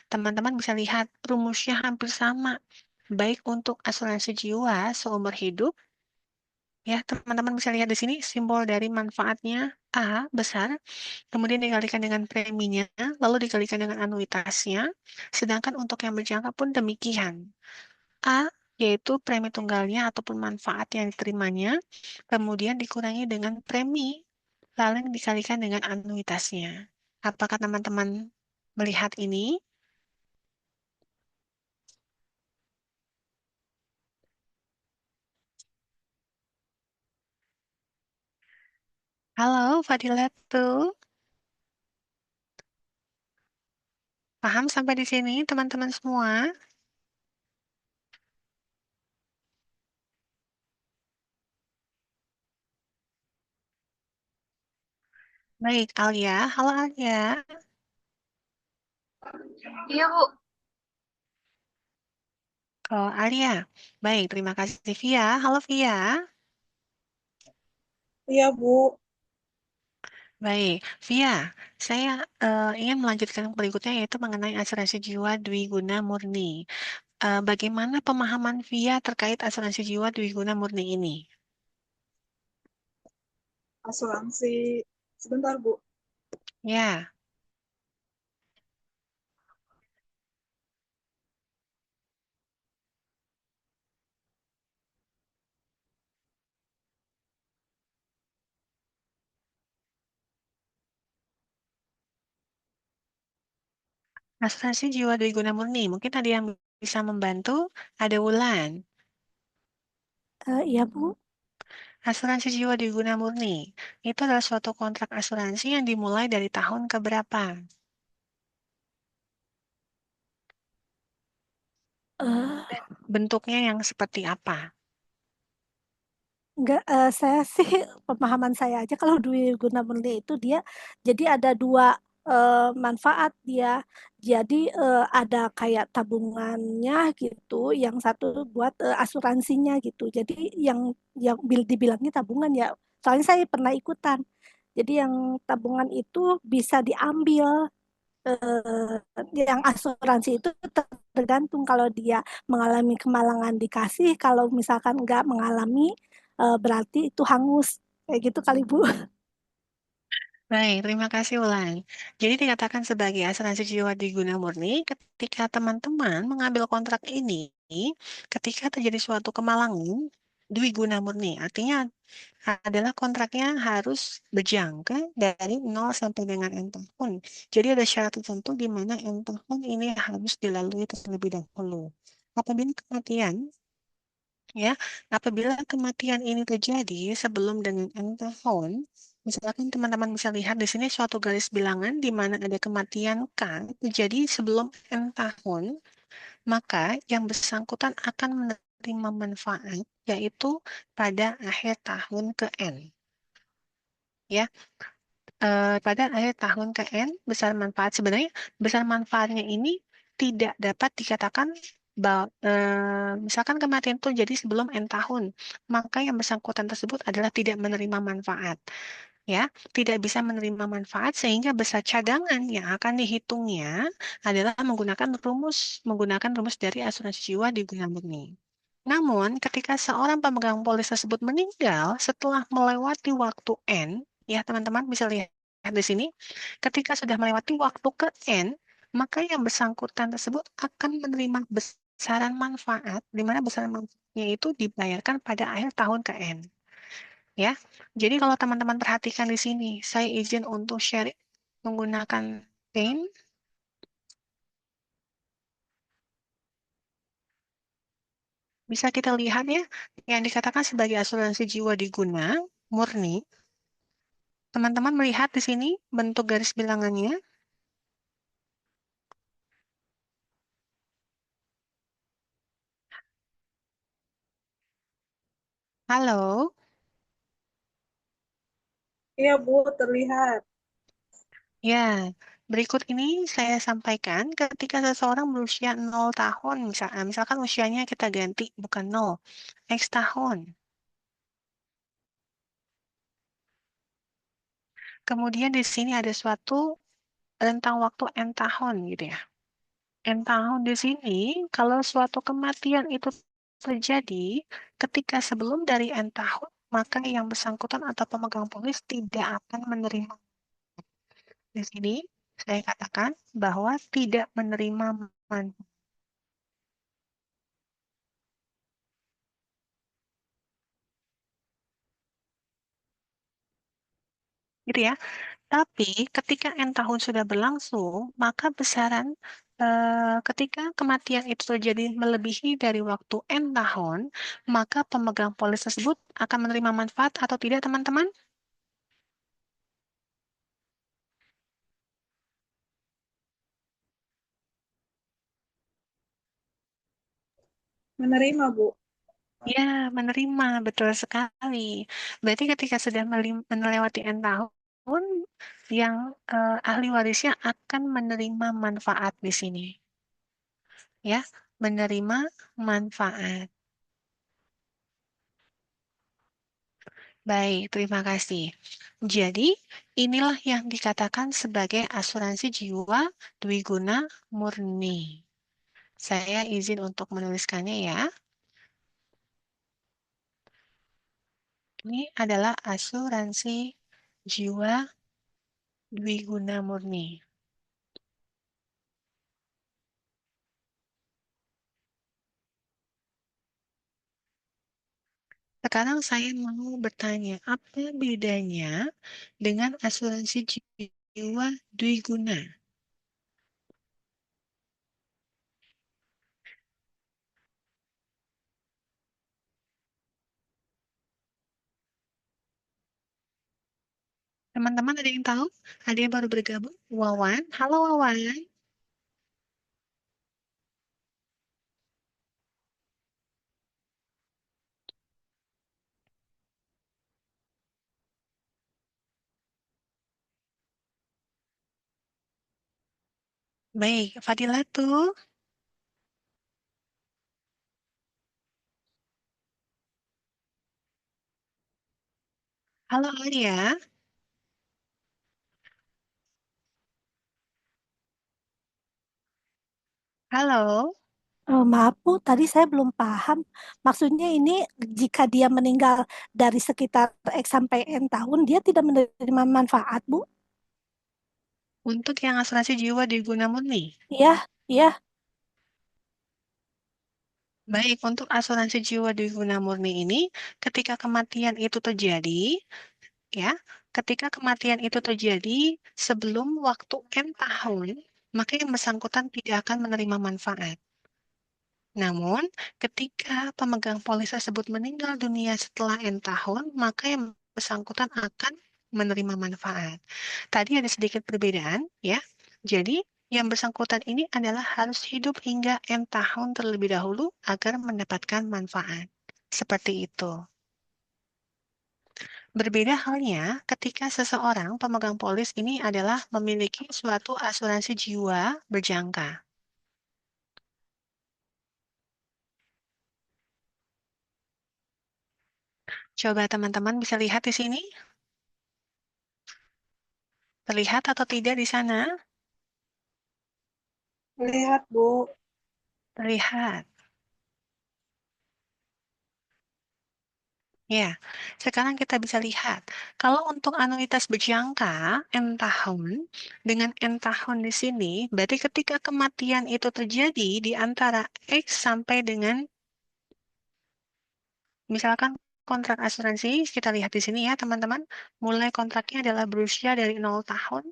Teman-teman bisa lihat rumusnya hampir sama, baik untuk asuransi jiwa seumur hidup. Ya, teman-teman bisa lihat di sini simbol dari manfaatnya A besar, kemudian dikalikan dengan preminya, lalu dikalikan dengan anuitasnya. Sedangkan untuk yang berjangka pun demikian. A yaitu premi tunggalnya ataupun manfaat yang diterimanya, kemudian dikurangi dengan premi, lalu dikalikan dengan anuitasnya. Apakah teman-teman melihat ini? Halo, Fadilatu. Paham sampai di sini, teman-teman semua? Baik, Alia. Halo, Alia. Iya, Bu. Kalau Alia. Baik, terima kasih, Via. Halo, Via. Iya, Bu. Baik, Via, saya ingin melanjutkan berikutnya yaitu mengenai asuransi jiwa Dwi Guna Murni. Bagaimana pemahaman Via terkait asuransi jiwa Dwi Guna Murni ini? Asuransi. Sebentar, Bu. Ya, Asuransi jiwa dwi guna murni. Mungkin ada yang bisa membantu? Ada Wulan. Iya, Bu. Asuransi jiwa dwi guna murni. Itu adalah suatu kontrak asuransi yang dimulai dari tahun keberapa? Eh, Bentuknya yang seperti apa? Enggak, saya sih pemahaman saya aja kalau Dwi Guna Murni itu dia jadi ada dua manfaat dia. Jadi ada kayak tabungannya gitu, yang satu buat asuransinya gitu. Jadi yang dibilangnya tabungan ya. Soalnya saya pernah ikutan. Jadi yang tabungan itu bisa diambil, yang asuransi itu tergantung kalau dia mengalami kemalangan dikasih, kalau misalkan nggak mengalami berarti itu hangus kayak gitu kali Bu. Baik, terima kasih Ulan. Jadi dikatakan sebagai asuransi jiwa di guna murni ketika teman-teman mengambil kontrak ini, ketika terjadi suatu kemalangan, dwi guna murni. Artinya adalah kontraknya harus berjangka dari 0 sampai dengan N tahun. Jadi ada syarat tertentu di mana N tahun ini harus dilalui terlebih dahulu. Apabila kematian, ya, apabila kematian ini terjadi sebelum dengan N tahun, misalkan teman-teman bisa lihat di sini suatu garis bilangan di mana ada kematian K terjadi sebelum N tahun, maka yang bersangkutan akan menerima manfaat yaitu pada akhir tahun ke N. Ya, pada akhir tahun ke N, besar manfaat sebenarnya besar manfaatnya ini tidak dapat dikatakan bahwa misalkan kematian itu jadi sebelum N tahun, maka yang bersangkutan tersebut adalah tidak menerima manfaat. Ya, tidak bisa menerima manfaat sehingga besar cadangan yang akan dihitungnya adalah menggunakan rumus dari asuransi jiwa di guna murni. Namun, ketika seorang pemegang polis tersebut meninggal setelah melewati waktu N, ya teman-teman bisa lihat di sini, ketika sudah melewati waktu ke N, maka yang bersangkutan tersebut akan menerima besaran manfaat, di mana besaran manfaatnya itu dibayarkan pada akhir tahun ke N. Ya, jadi kalau teman-teman perhatikan di sini, saya izin untuk share menggunakan Paint. Bisa kita lihat ya, yang dikatakan sebagai asuransi jiwa di guna murni. Teman-teman melihat di sini bentuk garis bilangannya. Halo, Iya, Bu, terlihat. ya. Berikut ini saya sampaikan ketika seseorang berusia 0 tahun, misalkan usianya kita ganti bukan 0, X tahun. Kemudian di sini ada suatu rentang waktu N tahun gitu ya. N tahun di sini, kalau suatu kematian itu terjadi ketika sebelum dari N tahun, maka yang bersangkutan atau pemegang polis tidak akan menerima. Di sini saya katakan bahwa tidak menerima manfaat. Gitu ya. Tapi ketika N tahun sudah berlangsung, maka besaran ketika kematian itu terjadi melebihi dari waktu N tahun, maka pemegang polis tersebut akan menerima manfaat atau tidak, teman-teman? Menerima, Bu. Ya, menerima, betul sekali. Berarti ketika sudah melewati N tahun, yang ahli warisnya akan menerima manfaat di sini. Ya, menerima manfaat. Baik, terima kasih. Jadi, inilah yang dikatakan sebagai asuransi jiwa dwiguna murni. Saya izin untuk menuliskannya ya. Ini adalah asuransi jiwa dwiguna murni. Sekarang saya mau bertanya, apa bedanya dengan asuransi jiwa dwiguna? Teman-teman ada yang tahu? Ada yang baru bergabung? Wawan, halo Wawan. Baik, Fadila tuh. Halo Alia. Halo. Maaf Bu, tadi saya belum paham. Maksudnya ini jika dia meninggal dari sekitar X sampai N tahun, dia tidak menerima manfaat, Bu? Untuk yang asuransi jiwa di Guna Murni. Iya, iya. Baik, untuk asuransi jiwa di Guna Murni ini, ketika kematian itu terjadi, ya, ketika kematian itu terjadi sebelum waktu N tahun, maka yang bersangkutan tidak akan menerima manfaat. Namun, ketika pemegang polis tersebut meninggal dunia setelah N tahun, maka yang bersangkutan akan menerima manfaat. Tadi ada sedikit perbedaan, ya. Jadi, yang bersangkutan ini adalah harus hidup hingga N tahun terlebih dahulu agar mendapatkan manfaat. Seperti itu. Berbeda halnya ketika seseorang pemegang polis ini adalah memiliki suatu asuransi jiwa berjangka. Coba teman-teman bisa lihat di sini. Terlihat atau tidak di sana? Lihat, Bu. Terlihat. Ya, sekarang kita bisa lihat. Kalau untuk anuitas berjangka N tahun, dengan N tahun di sini, berarti ketika kematian itu terjadi di antara X sampai dengan, misalkan kontrak asuransi, kita lihat di sini ya teman-teman, mulai kontraknya adalah berusia dari 0 tahun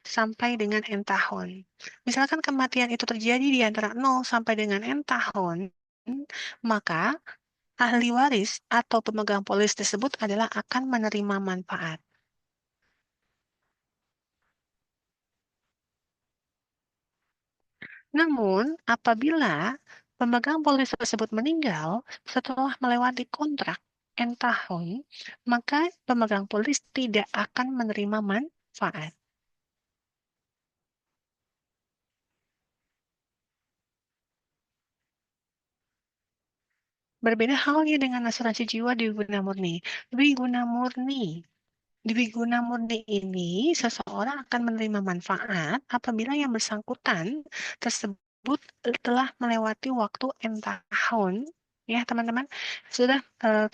sampai dengan N tahun. Misalkan kematian itu terjadi di antara 0 sampai dengan N tahun, maka ahli waris atau pemegang polis tersebut adalah akan menerima manfaat. Namun, apabila pemegang polis tersebut meninggal setelah melewati kontrak N tahun, maka pemegang polis tidak akan menerima manfaat. Berbeda halnya dengan asuransi jiwa di guna murni. Di guna murni Di guna murni ini, seseorang akan menerima manfaat apabila yang bersangkutan tersebut telah melewati waktu N tahun. Ya, teman-teman, sudah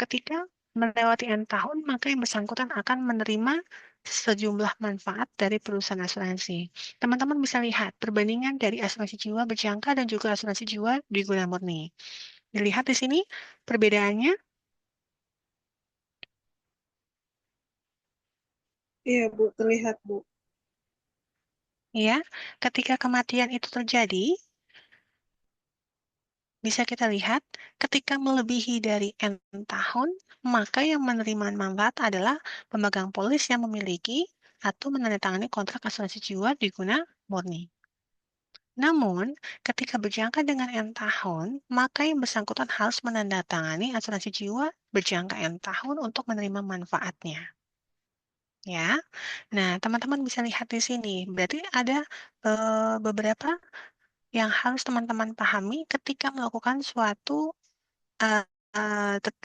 ketika melewati N tahun, maka yang bersangkutan akan menerima sejumlah manfaat dari perusahaan asuransi. Teman-teman bisa lihat perbandingan dari asuransi jiwa berjangka dan juga asuransi jiwa di guna murni. Dilihat di sini perbedaannya. Iya, Bu, terlihat, Bu. Ya, ketika kematian itu terjadi, bisa kita lihat, ketika melebihi dari N tahun, maka yang menerima manfaat adalah pemegang polis yang memiliki atau menandatangani kontrak asuransi jiwa di guna murni. Namun, ketika berjangka dengan N tahun, maka yang bersangkutan harus menandatangani asuransi jiwa berjangka N tahun untuk menerima manfaatnya. Ya, nah teman-teman bisa lihat di sini. Berarti ada beberapa yang harus teman-teman pahami ketika melakukan suatu eh,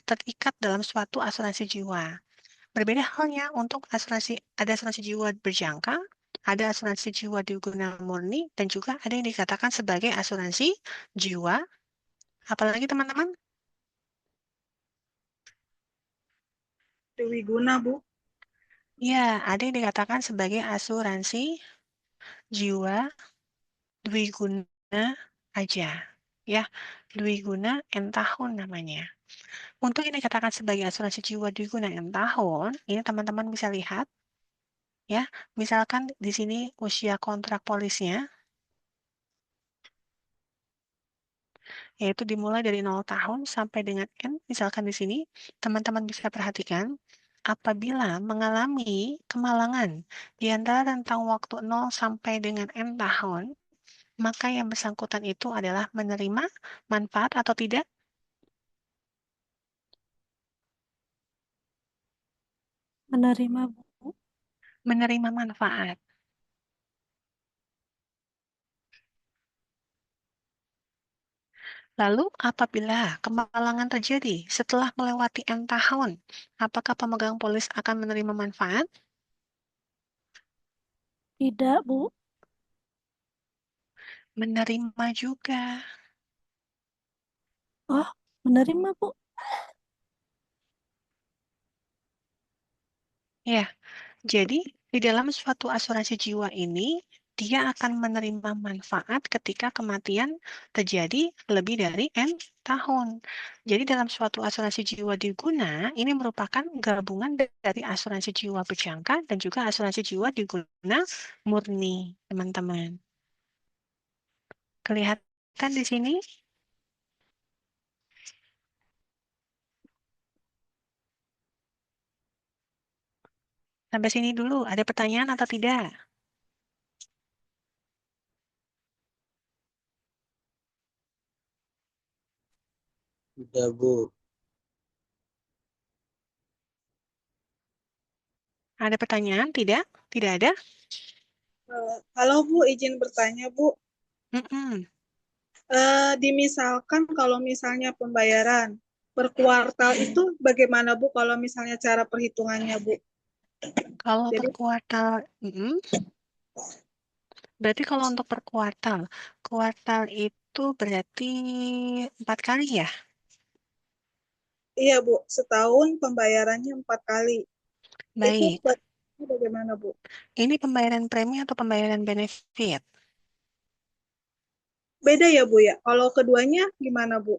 terikat dalam suatu asuransi jiwa. Berbeda halnya untuk ada asuransi jiwa berjangka, ada asuransi jiwa di guna murni, dan juga ada yang dikatakan sebagai asuransi jiwa. Apalagi teman-teman? Dewi Guna, Bu. Ya, ada yang dikatakan sebagai asuransi jiwa dwiguna aja. Ya, dwiguna N tahun namanya. Untuk yang dikatakan sebagai asuransi jiwa dwiguna N tahun, ini teman-teman bisa lihat. Ya, misalkan di sini usia kontrak polisnya, yaitu dimulai dari 0 tahun sampai dengan N, misalkan di sini, teman-teman bisa perhatikan, apabila mengalami kemalangan di antara rentang waktu 0 sampai dengan N tahun, maka yang bersangkutan itu adalah menerima manfaat atau tidak? Menerima, Bu. Menerima manfaat. Lalu, apabila kemalangan terjadi setelah melewati N tahun, apakah pemegang polis akan menerima manfaat? Tidak, Bu. Menerima juga. Oh, menerima, Bu. Ya, jadi di dalam suatu asuransi jiwa ini, dia akan menerima manfaat ketika kematian terjadi lebih dari N tahun. Jadi dalam suatu asuransi jiwa diguna, ini merupakan gabungan dari asuransi jiwa berjangka dan juga asuransi jiwa diguna murni, teman-teman. Kelihatan di sini? Sampai sini dulu, ada pertanyaan atau tidak? Udah, Bu. Ada pertanyaan? Tidak? Tidak ada? Halo Bu, izin bertanya Bu. Mm-mm. Dimisalkan kalau misalnya pembayaran per kuartal itu bagaimana Bu kalau misalnya cara perhitungannya Bu? Kalau per Jadi kuartal, berarti kalau untuk per kuartal, kuartal itu berarti 4 kali ya? iya Bu, setahun pembayarannya 4 kali. Itu Baik, bagaimana Bu? ini pembayaran premi atau pembayaran benefit? Beda ya Bu ya? Kalau keduanya gimana Bu?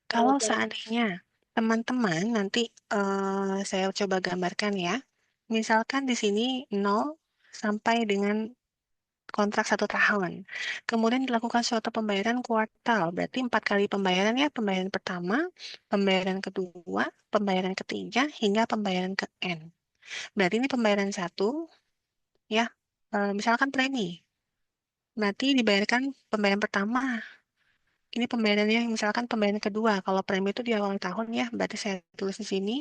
Kalau Kalau cara seandainya teman-teman nanti saya coba gambarkan ya. Misalkan di sini 0 sampai dengan kontrak 1 tahun. Kemudian dilakukan suatu pembayaran kuartal, berarti 4 kali pembayaran ya, pembayaran pertama, pembayaran kedua, pembayaran ketiga, hingga pembayaran ke N. Berarti ini pembayaran 1, ya, misalkan premi, berarti dibayarkan pembayaran pertama. Ini pembayarannya, misalkan pembayaran kedua, kalau premi itu di awal tahun ya, berarti saya tulis di sini.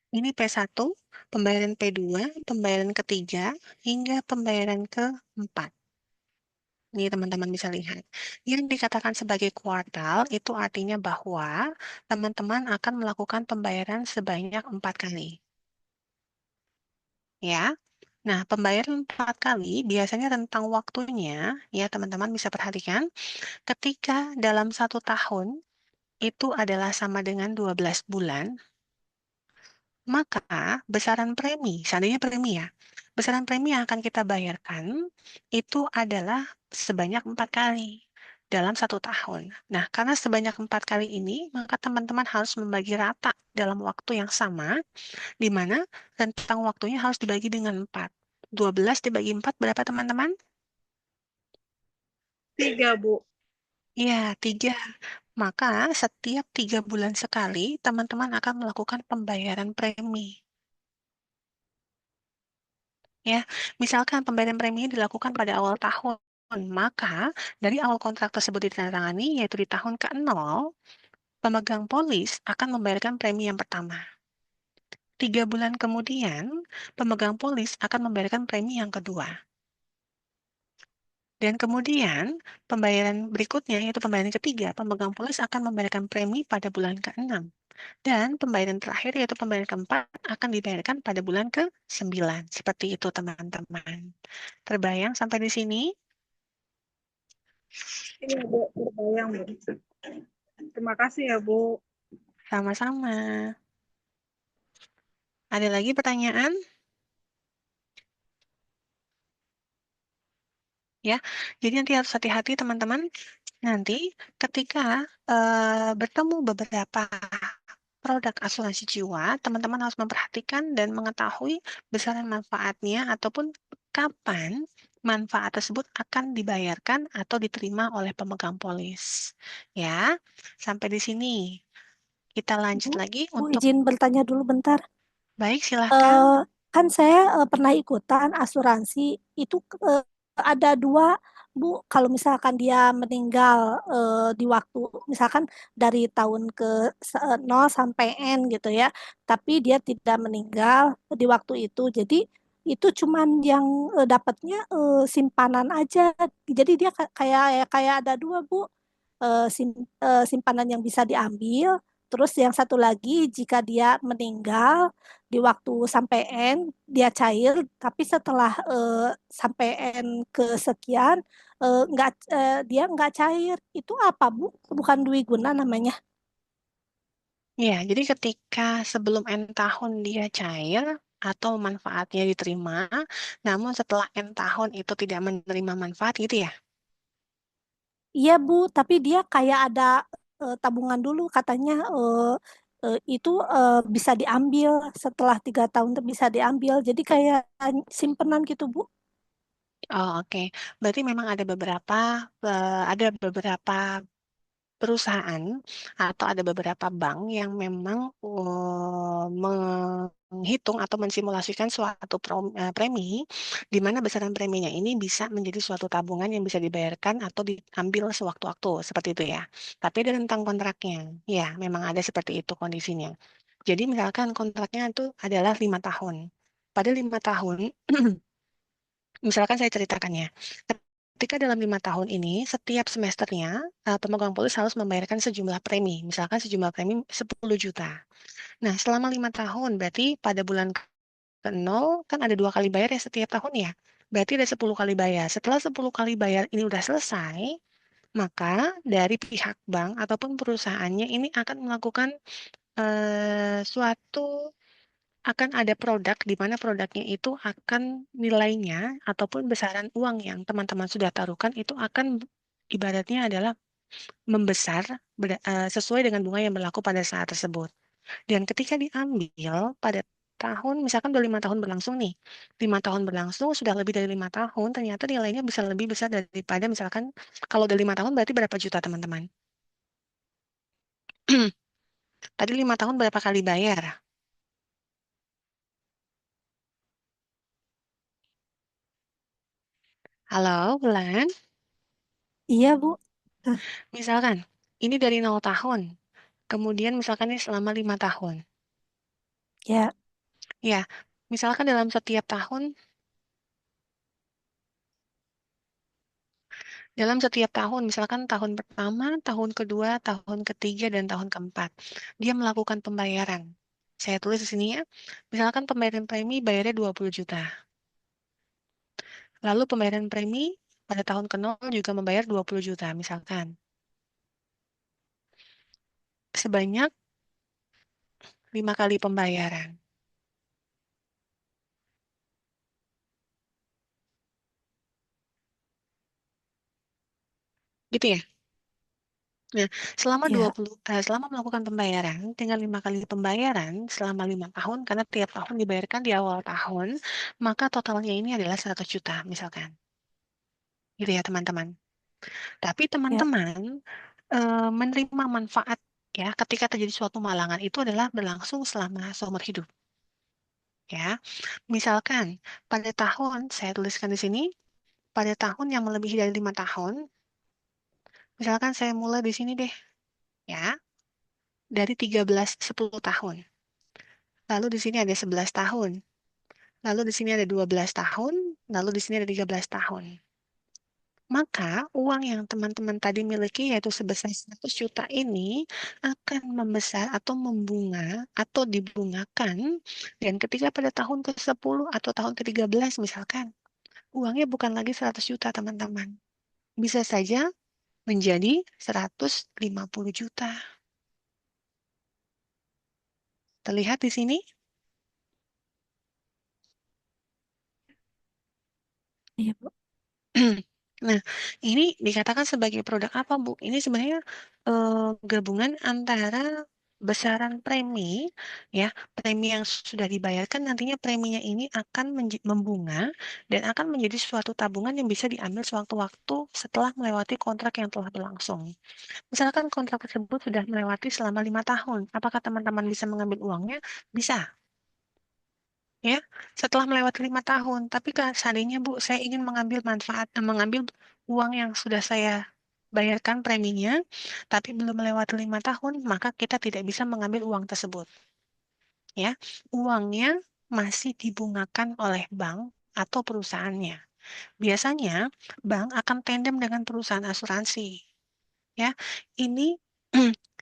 Ini P1, pembayaran P2, pembayaran ketiga, hingga pembayaran keempat. Ini teman-teman bisa lihat. Yang dikatakan sebagai kuartal itu artinya bahwa teman-teman akan melakukan pembayaran sebanyak 4 kali. Ya. Nah, pembayaran 4 kali biasanya rentang waktunya, ya teman-teman bisa perhatikan, ketika dalam 1 tahun itu adalah sama dengan 12 bulan, maka besaran premi, seandainya premi ya, besaran premi yang akan kita bayarkan itu adalah sebanyak 4 kali dalam 1 tahun. Nah, karena sebanyak 4 kali ini, maka teman-teman harus membagi rata dalam waktu yang sama, di mana rentang waktunya harus dibagi dengan 4. 12 dibagi 4 berapa teman-teman? 3 Bu. Iya, 3. Maka setiap 3 bulan sekali, teman-teman akan melakukan pembayaran premi. Ya, misalkan pembayaran premi dilakukan pada awal tahun, maka dari awal kontrak tersebut ditandatangani, yaitu di tahun ke-0, pemegang polis akan membayarkan premi yang pertama. 3 bulan kemudian, pemegang polis akan membayarkan premi yang kedua. Dan kemudian, pembayaran berikutnya, yaitu pembayaran ketiga, pemegang polis akan membayarkan premi pada bulan ke-6. Dan pembayaran terakhir, yaitu pembayaran keempat, akan dibayarkan pada bulan ke-9. Seperti itu, teman-teman. Terbayang sampai di sini? Iya Bu, terbayang Bu. Terima kasih ya Bu. Sama-sama. Ada lagi pertanyaan? Ya, jadi nanti harus hati-hati teman-teman. Nanti ketika bertemu beberapa produk asuransi jiwa, teman-teman harus memperhatikan dan mengetahui besaran manfaatnya ataupun kapan manfaat tersebut akan dibayarkan atau diterima oleh pemegang polis. Ya, sampai di sini. Kita lanjut Bu, lagi Bu untuk izin bertanya dulu bentar. baik, silahkan. Eh, kan saya pernah ikutan asuransi itu, eh, ada dua, Bu. Kalau misalkan dia meninggal di waktu misalkan dari tahun ke 0 sampai N gitu ya, tapi dia tidak meninggal di waktu itu. Jadi itu cuman yang dapatnya simpanan aja. Jadi dia kayak kayak ada dua, Bu. Simpanan yang bisa diambil. Terus yang satu lagi, jika dia meninggal di waktu sampai N, dia cair, tapi setelah sampai N kesekian, dia nggak cair. Itu apa, Bu? Bukan Dwiguna namanya. Ya, jadi ketika sebelum N tahun dia cair atau manfaatnya diterima, namun setelah N tahun itu tidak menerima manfaat gitu ya. Iya, Bu, tapi dia kayak ada tabungan dulu, katanya itu bisa diambil setelah 3 tahun itu bisa diambil. Jadi kayak simpenan gitu, Bu. Oh, oke. Berarti memang ada beberapa perusahaan atau ada beberapa bank yang memang menghitung atau mensimulasikan suatu premi, di mana besaran preminya ini bisa menjadi suatu tabungan yang bisa dibayarkan atau diambil sewaktu-waktu, seperti itu ya. Tapi ada tentang kontraknya, ya memang ada seperti itu kondisinya. Jadi misalkan kontraknya itu adalah 5 tahun. Pada 5 tahun, misalkan saya ceritakan ya, ketika dalam 5 tahun ini, setiap semesternya, pemegang polis harus membayarkan sejumlah premi, misalkan sejumlah premi 10 juta. Nah, selama 5 tahun, berarti pada bulan ke 0, kan ada 2 kali bayar ya setiap tahun ya. Berarti ada 10 kali bayar. Setelah 10 kali bayar ini udah selesai, maka dari pihak bank ataupun perusahaannya ini akan melakukan suatu akan ada produk di mana produknya itu akan nilainya ataupun besaran uang yang teman-teman sudah taruhkan itu akan ibaratnya adalah membesar sesuai dengan bunga yang berlaku pada saat tersebut. Dan ketika diambil pada tahun, misalkan udah 5 tahun berlangsung nih, 5 tahun berlangsung sudah lebih dari 5 tahun, ternyata nilainya bisa lebih besar daripada misalkan kalau udah 5 tahun berarti berapa juta teman-teman? Tadi 5 tahun berapa kali bayar? Halo, Bulan. Iya, Bu. Nah, Misalkan ini dari 0 tahun, kemudian misalkan ini selama 5 tahun. ya, Ya, misalkan dalam setiap tahun, misalkan tahun pertama, tahun kedua, tahun ketiga, dan tahun keempat, dia melakukan pembayaran. Saya tulis di sini ya, misalkan pembayaran premi bayarnya 20 juta. Lalu pembayaran premi pada tahun ke-0 juga membayar 20 juta, misalkan. Sebanyak 5 kali pembayaran. Gitu ya? Nah, ya, selama melakukan pembayaran dengan 5 kali pembayaran selama 5 tahun, karena tiap tahun dibayarkan di awal tahun, maka totalnya ini adalah 100 juta, misalkan. Gitu ya, teman-teman. Tapi ya, teman-teman menerima manfaat ya ketika terjadi suatu malangan itu adalah berlangsung selama seumur hidup. Ya, misalkan pada tahun saya tuliskan di sini, pada tahun yang melebihi dari 5 tahun, misalkan saya mulai di sini deh, ya, dari 10 tahun. Lalu di sini ada 11 tahun. Lalu di sini ada 12 tahun. Lalu di sini ada 13 tahun. Maka uang yang teman-teman tadi miliki yaitu sebesar 100 juta ini akan membesar atau membunga atau dibungakan. Dan ketika pada tahun ke-10 atau tahun ke-13 misalkan, uangnya bukan lagi 100 juta teman-teman. Bisa saja menjadi 150 juta. Terlihat di sini? iya, Bu. Nah, ini dikatakan sebagai produk apa, Bu? Ini sebenarnya gabungan antara besaran premi, ya, premi yang sudah dibayarkan nantinya preminya ini akan membunga dan akan menjadi suatu tabungan yang bisa diambil sewaktu-waktu setelah melewati kontrak yang telah berlangsung. Misalkan kontrak tersebut sudah melewati selama 5 tahun, apakah teman-teman bisa mengambil uangnya? Bisa, ya. Setelah melewati 5 tahun, tapi seandainya Bu, saya ingin mengambil mengambil uang yang sudah saya bayarkan preminya, tapi belum melewati 5 tahun, maka kita tidak bisa mengambil uang tersebut. Ya, uangnya masih dibungakan oleh bank atau perusahaannya. Biasanya bank akan tandem dengan perusahaan asuransi. Ya, ini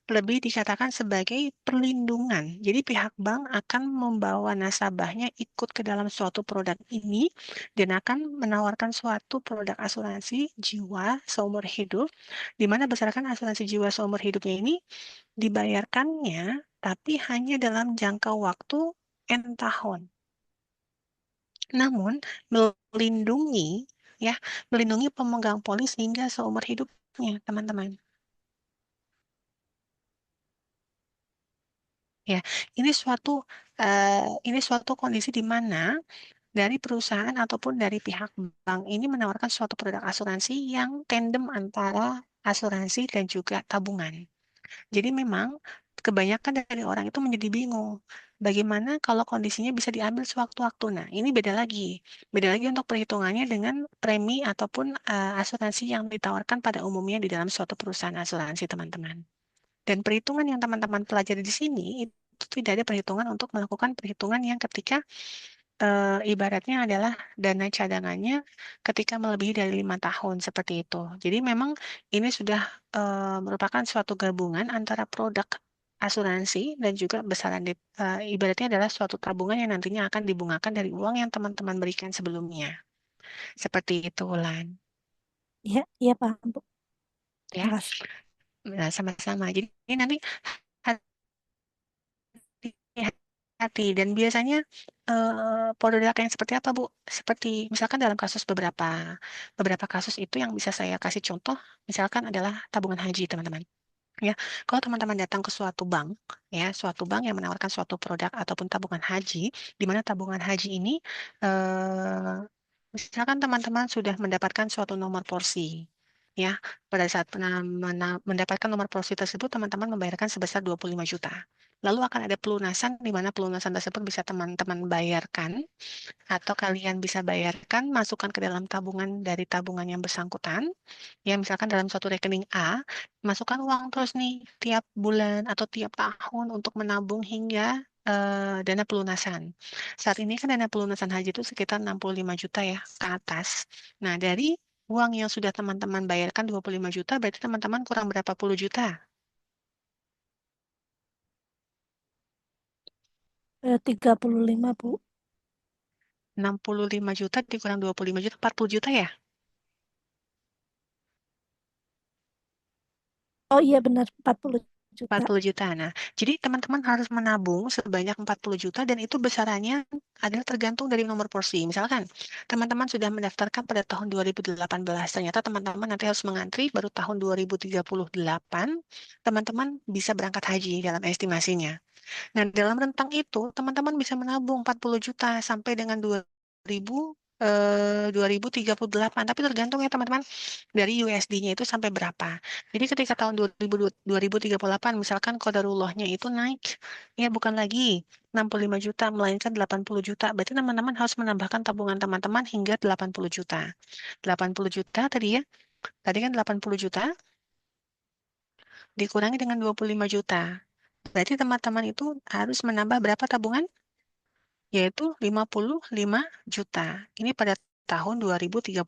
lebih dikatakan sebagai perlindungan. Jadi pihak bank akan membawa nasabahnya ikut ke dalam suatu produk ini dan akan menawarkan suatu produk asuransi jiwa seumur hidup, di mana berdasarkan asuransi jiwa seumur hidupnya ini dibayarkannya, tapi hanya dalam jangka waktu N tahun. Namun melindungi, ya, melindungi pemegang polis hingga seumur hidupnya, teman-teman. Ya, ini suatu kondisi di mana dari perusahaan ataupun dari pihak bank ini menawarkan suatu produk asuransi yang tandem antara asuransi dan juga tabungan. Jadi memang kebanyakan dari orang itu menjadi bingung. Bagaimana kalau kondisinya bisa diambil sewaktu-waktu? Nah, ini beda lagi. Beda lagi untuk perhitungannya dengan premi ataupun asuransi yang ditawarkan pada umumnya di dalam suatu perusahaan asuransi, teman-teman. Dan perhitungan yang teman-teman pelajari di sini itu tidak ada perhitungan untuk melakukan perhitungan yang ketika ibaratnya adalah dana cadangannya ketika melebihi dari 5 tahun seperti itu. Jadi memang ini sudah merupakan suatu gabungan antara produk asuransi dan juga besaran ibaratnya adalah suatu tabungan yang nantinya akan dibungakan dari uang yang teman-teman berikan sebelumnya. Seperti itu, Ulan. Iya, iya paham, Bu. Ya, Makasih. nah, sama-sama. Jadi nanti hati dan biasanya produk yang seperti apa Bu? Seperti misalkan dalam kasus beberapa kasus itu yang bisa saya kasih contoh, misalkan adalah tabungan haji teman-teman. Ya, kalau teman-teman datang ke suatu bank yang menawarkan suatu produk ataupun tabungan haji, di mana tabungan haji ini, misalkan teman-teman sudah mendapatkan suatu nomor porsi, ya, pada saat mendapatkan nomor porsi tersebut, teman-teman membayarkan sebesar 25 juta. Lalu akan ada pelunasan, di mana pelunasan tersebut bisa teman-teman bayarkan atau kalian bisa bayarkan, masukkan ke dalam tabungan dari tabungan yang bersangkutan. Ya, misalkan dalam suatu rekening A, masukkan uang terus nih tiap bulan atau tiap tahun untuk menabung hingga dana pelunasan. Saat ini kan dana pelunasan haji itu sekitar 65 juta ya ke atas. Nah, dari uang yang sudah teman-teman bayarkan 25 juta, berarti teman-teman kurang berapa puluh juta? 35, Bu. 65 juta dikurang 25 juta, 40 juta ya? Oh iya benar, 40 juta. 40 juta. Nah, jadi teman-teman harus menabung sebanyak 40 juta dan itu besarannya adalah tergantung dari nomor porsi. Misalkan teman-teman sudah mendaftarkan pada tahun 2018, ternyata teman-teman nanti harus mengantri baru tahun 2038, teman-teman bisa berangkat haji dalam estimasinya. Nah, dalam rentang itu, teman-teman bisa menabung 40 juta sampai dengan 2038. Tapi tergantung ya teman-teman, dari USD-nya itu sampai berapa. Jadi ketika tahun 2038, misalkan qadarullahnya itu naik, ya bukan lagi 65 juta, melainkan 80 juta. Berarti teman-teman harus menambahkan tabungan teman-teman hingga 80 juta. 80 juta tadi ya, tadi kan 80 juta, dikurangi dengan 25 juta. Berarti teman-teman itu harus menambah berapa tabungan? Yaitu 55 juta. Ini pada tahun 2038.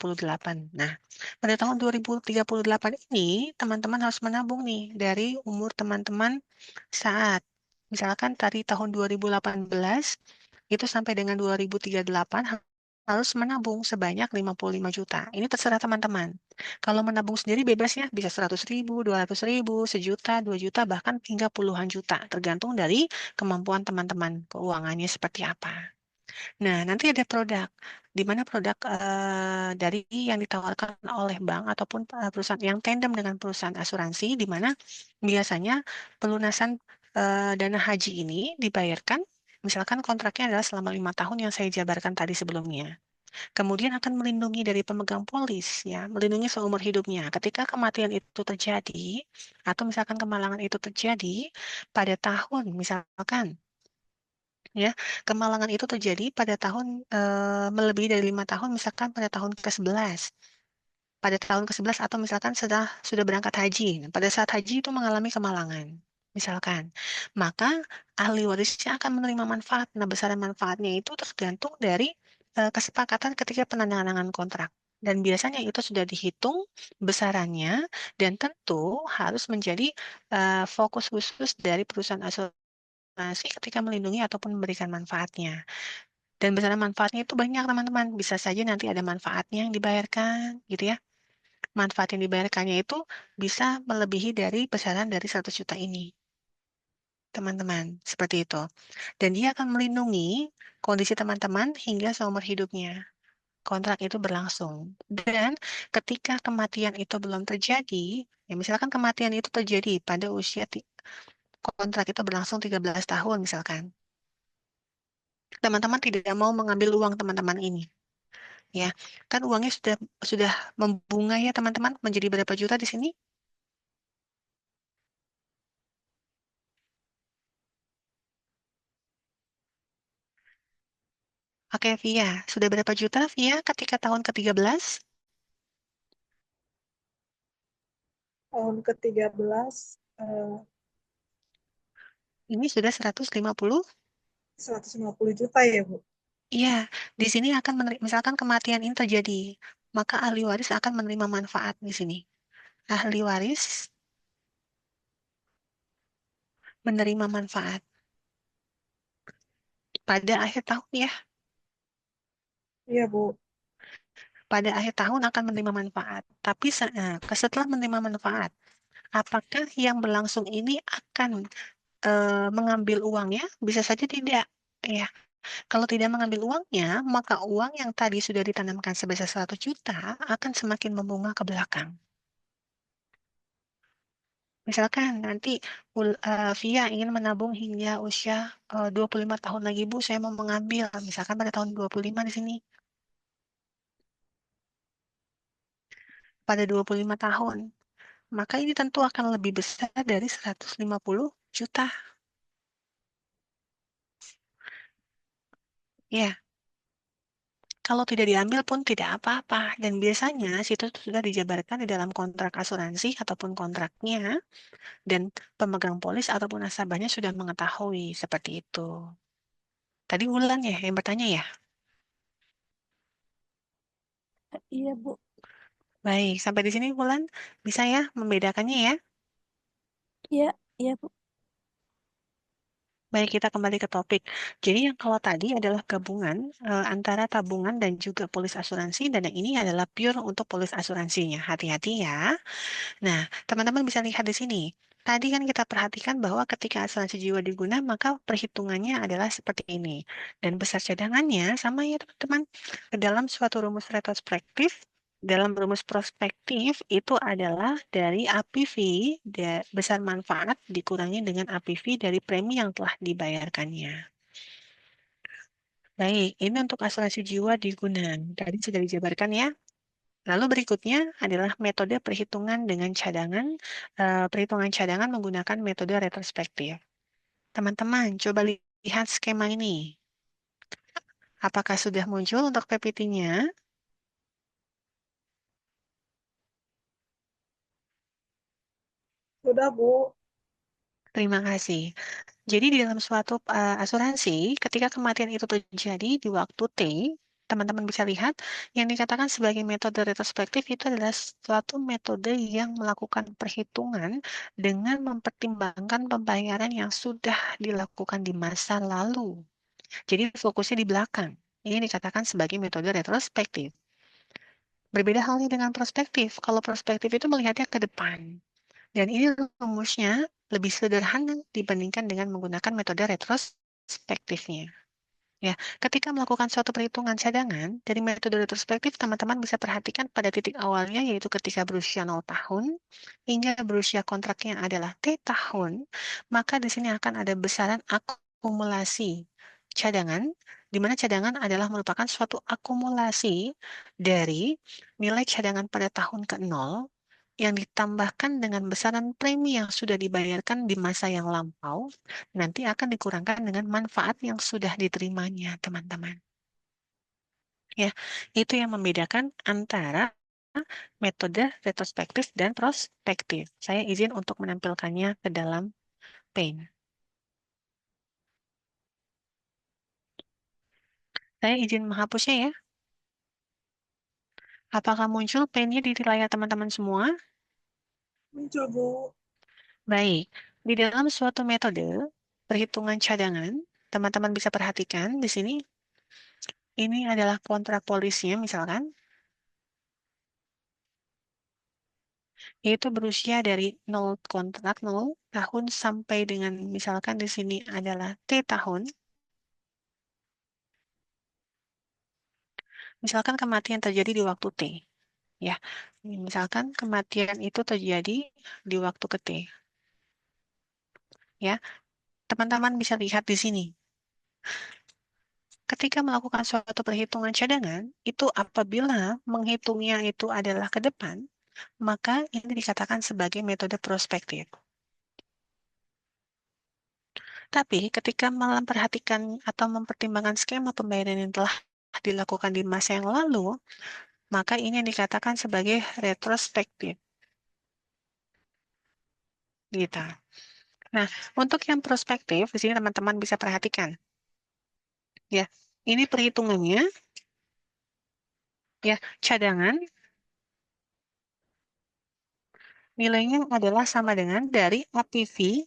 Nah, pada tahun 2038 ini, teman-teman harus menabung nih dari umur teman-teman saat, misalkan tadi tahun 2018, itu sampai dengan 2038 harus menabung sebanyak 55 juta. Ini terserah teman-teman. Kalau menabung sendiri bebas ya, bisa 100 ribu, 200 ribu, sejuta, 2 juta, bahkan hingga puluhan juta. Tergantung dari kemampuan teman-teman, keuangannya seperti apa. Nah, nanti ada produk, di mana produk dari yang ditawarkan oleh bank ataupun perusahaan yang tandem dengan perusahaan asuransi, di mana biasanya pelunasan dana haji ini dibayarkan, misalkan kontraknya adalah selama 5 tahun yang saya jabarkan tadi sebelumnya. Kemudian akan melindungi dari pemegang polis, ya, melindungi seumur hidupnya. Ketika kematian itu terjadi, atau misalkan kemalangan itu terjadi pada tahun, misalkan, ya, kemalangan itu terjadi pada tahun melebihi dari 5 tahun, misalkan pada tahun ke-11, atau misalkan sudah berangkat haji. Nah, pada saat haji itu mengalami kemalangan, misalkan, maka ahli warisnya akan menerima manfaat. Nah, besaran manfaatnya itu tergantung dari kesepakatan ketika penandatanganan kontrak. Dan biasanya itu sudah dihitung besarannya dan tentu harus menjadi fokus khusus dari perusahaan asuransi ketika melindungi ataupun memberikan manfaatnya. Dan besaran manfaatnya itu banyak, teman-teman. Bisa saja nanti ada manfaatnya yang dibayarkan, gitu ya. Manfaat yang dibayarkannya itu bisa melebihi dari besaran dari 100 juta ini, teman-teman. Seperti itu. Dan dia akan melindungi kondisi teman-teman hingga seumur hidupnya. Kontrak itu berlangsung. Dan ketika kematian itu belum terjadi, ya misalkan kematian itu terjadi pada usia kontrak itu berlangsung 13 tahun misalkan. Teman-teman tidak mau mengambil uang teman-teman ini. Ya, kan uangnya sudah membunga ya teman-teman, menjadi berapa juta di sini? Oke, Via. Sudah berapa juta, Via, ketika tahun ke-13? Tahun ke-13 Ini sudah 150? 150 juta ya, Bu. Iya, di sini akan misalkan kematian ini terjadi, maka ahli waris akan menerima manfaat di sini. Ahli waris menerima manfaat pada akhir tahun ya. Iya, Bu. Pada akhir tahun akan menerima manfaat. Tapi setelah menerima manfaat, apakah yang berlangsung ini akan mengambil uangnya? Bisa saja tidak. Ya, kalau tidak mengambil uangnya, maka uang yang tadi sudah ditanamkan sebesar 100 juta akan semakin membunga ke belakang. Misalkan nanti Via ingin menabung hingga usia 25 tahun lagi, Bu, saya mau mengambil. Misalkan pada tahun 25 di sini. Pada 25 tahun. Maka ini tentu akan lebih besar dari 150 juta. Ya, kalau tidak diambil pun tidak apa-apa. Dan biasanya situ sudah dijabarkan di dalam kontrak asuransi ataupun kontraknya. Dan pemegang polis ataupun nasabahnya sudah mengetahui seperti itu. Tadi Wulan ya yang bertanya ya? Iya, Bu. Baik, sampai di sini Wulan bisa ya membedakannya ya? Iya, iya, Bu. Baik, kita kembali ke topik. Jadi yang kalau tadi adalah gabungan antara tabungan dan juga polis asuransi, dan yang ini adalah pure untuk polis asuransinya. Hati-hati ya. Nah, teman-teman bisa lihat di sini. Tadi kan kita perhatikan bahwa ketika asuransi jiwa diguna, maka perhitungannya adalah seperti ini. Dan besar cadangannya sama ya teman-teman. Ke dalam suatu rumus retrospektif, dalam rumus prospektif itu adalah dari APV, besar manfaat dikurangi dengan APV dari premi yang telah dibayarkannya. Baik, ini untuk asuransi jiwa diguna. Tadi sudah dijabarkan ya. Lalu berikutnya adalah metode perhitungan dengan cadangan, perhitungan cadangan menggunakan metode retrospektif. Teman-teman, coba lihat skema ini. Apakah sudah muncul untuk PPT-nya? Sudah, Bu. Terima kasih. Jadi di dalam suatu asuransi, ketika kematian itu terjadi di waktu T, teman-teman bisa lihat yang dikatakan sebagai metode retrospektif itu adalah suatu metode yang melakukan perhitungan dengan mempertimbangkan pembayaran yang sudah dilakukan di masa lalu. Jadi fokusnya di belakang. Ini dikatakan sebagai metode retrospektif. Berbeda halnya dengan prospektif. Kalau prospektif itu melihatnya ke depan. Dan ini rumusnya lebih sederhana dibandingkan dengan menggunakan metode retrospektifnya. Ya, ketika melakukan suatu perhitungan cadangan, dari metode retrospektif, teman-teman bisa perhatikan pada titik awalnya, yaitu ketika berusia 0 tahun, hingga berusia kontraknya adalah T tahun, maka di sini akan ada besaran akumulasi cadangan, di mana cadangan adalah merupakan suatu akumulasi dari nilai cadangan pada tahun ke-0, yang ditambahkan dengan besaran premi yang sudah dibayarkan di masa yang lampau, nanti akan dikurangkan dengan manfaat yang sudah diterimanya, teman-teman. Ya, itu yang membedakan antara metode retrospektif dan prospektif. Saya izin untuk menampilkannya ke dalam Paint. Saya izin menghapusnya ya. Apakah muncul Paint-nya di layar teman-teman semua? Muncul, Bu. Baik, di dalam suatu metode perhitungan cadangan, teman-teman bisa perhatikan di sini, ini adalah kontrak polisnya misalkan, yaitu berusia dari 0 kontrak 0 tahun sampai dengan misalkan di sini adalah T tahun. Misalkan kematian terjadi di waktu T. Ya, misalkan kematian itu terjadi di waktu ke T. Ya, teman-teman bisa lihat di sini. Ketika melakukan suatu perhitungan cadangan, itu apabila menghitungnya itu adalah ke depan, maka ini dikatakan sebagai metode prospektif. Tapi ketika memperhatikan atau mempertimbangkan skema pembayaran yang telah dilakukan di masa yang lalu, maka ini yang dikatakan sebagai retrospektif. Gitu. Nah, untuk yang prospektif, di sini teman-teman bisa perhatikan. Ya, ini perhitungannya, ya, cadangan, nilainya adalah sama dengan dari APV,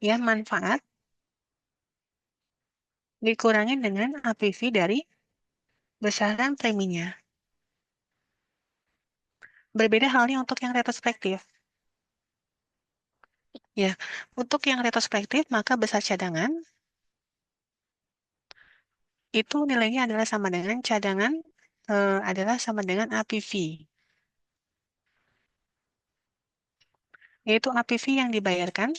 ya, manfaat, dikurangi dengan APV dari besaran preminya. Berbeda halnya untuk yang retrospektif. Ya, untuk yang retrospektif, maka besar cadangan itu nilainya adalah sama dengan cadangan adalah sama dengan APV, yaitu APV yang dibayarkan,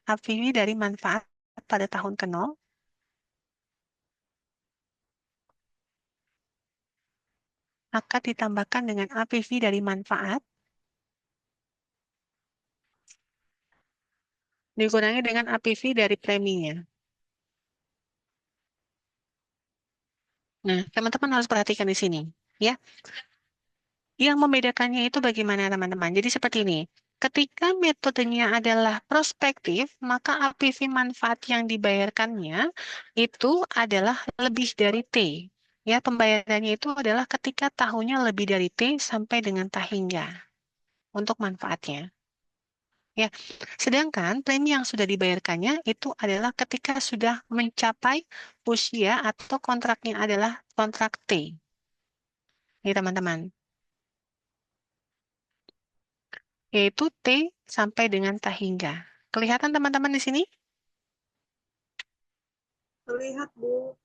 APV dari manfaat pada tahun ke-0, maka ditambahkan dengan APV dari manfaat, dikurangi dengan APV dari preminya. Nah, teman-teman harus perhatikan di sini, ya. Yang membedakannya itu bagaimana, teman-teman? Jadi seperti ini. Ketika metodenya adalah prospektif, maka APV manfaat yang dibayarkannya itu adalah lebih dari T. Ya, pembayarannya itu adalah ketika tahunnya lebih dari T sampai dengan tahingga untuk manfaatnya. Ya, sedangkan premi yang sudah dibayarkannya itu adalah ketika sudah mencapai usia atau kontraknya adalah kontrak T. Ini teman-teman. Yaitu T sampai dengan tahingga. Kelihatan teman-teman di sini? Terlihat, Bu.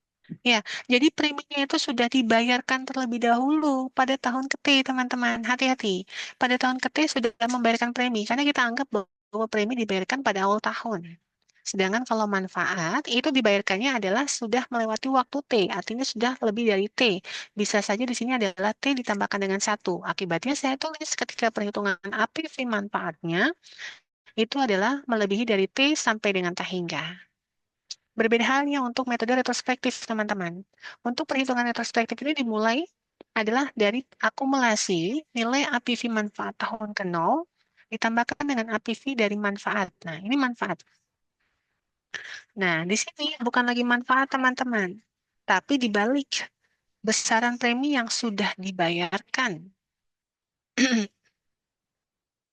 Ya, jadi preminya itu sudah dibayarkan terlebih dahulu pada tahun ke T, teman-teman. Hati-hati. Pada tahun ke T sudah membayarkan premi, karena kita anggap bahwa premi dibayarkan pada awal tahun. Sedangkan kalau manfaat, itu dibayarkannya adalah sudah melewati waktu T, artinya sudah lebih dari T. Bisa saja di sini adalah T ditambahkan dengan 1. Akibatnya saya tulis ketika perhitungan APV manfaatnya, itu adalah melebihi dari T sampai dengan tahingga. Berbeda halnya untuk metode retrospektif, teman-teman. Untuk perhitungan retrospektif ini dimulai adalah dari akumulasi nilai APV manfaat tahun ke-0 ditambahkan dengan APV dari manfaat. Nah, ini manfaat. Nah, di sini bukan lagi manfaat, teman-teman, tapi dibalik besaran premi yang sudah dibayarkan.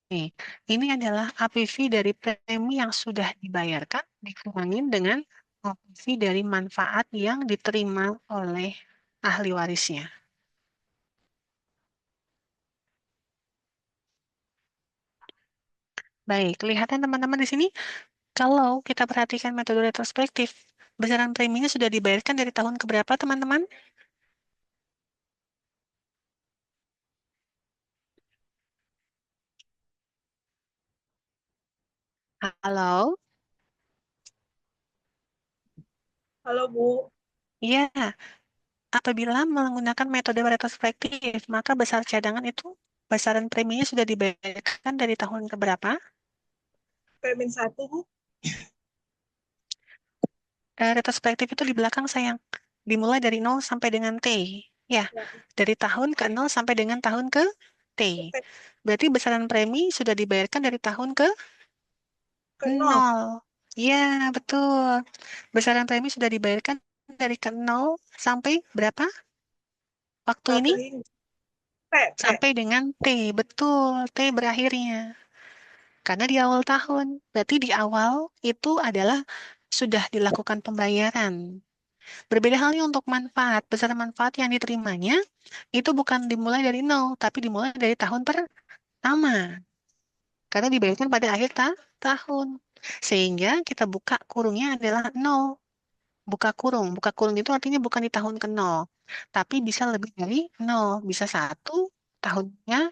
Nih, ini adalah APV dari premi yang sudah dibayarkan dikurangin dengan APV dari manfaat yang diterima oleh ahli warisnya. Baik, kelihatan teman-teman di sini, kalau kita perhatikan metode retrospektif, besaran preminya sudah dibayarkan dari tahun ke berapa, teman-teman? Halo? Halo Bu, Iya, apabila menggunakan metode retrospektif, maka besar cadangan itu besaran preminya sudah dibayarkan dari tahun ke berapa? P-1 Bu. Retrospektif itu di belakang sayang. Dimulai dari 0 sampai dengan T. Ya, Ya, dari tahun ke 0 sampai dengan tahun ke T. Berarti besaran premi sudah dibayarkan dari tahun ke ke 0 nol. Ya, betul. Besaran premi sudah dibayarkan dari ke 0 sampai berapa waktu ini? hingga P. Sampai dengan T. Betul, T berakhirnya. Karena di awal tahun. Berarti di awal itu adalah sudah dilakukan pembayaran. Berbeda halnya untuk manfaat. Besar manfaat yang diterimanya itu bukan dimulai dari nol, tapi dimulai dari tahun pertama. Karena dibayarkan pada akhir tahun. Sehingga kita buka kurungnya adalah nol. Buka kurung. Buka kurung itu artinya bukan di tahun ke nol. Tapi bisa lebih dari nol. Bisa satu tahunnya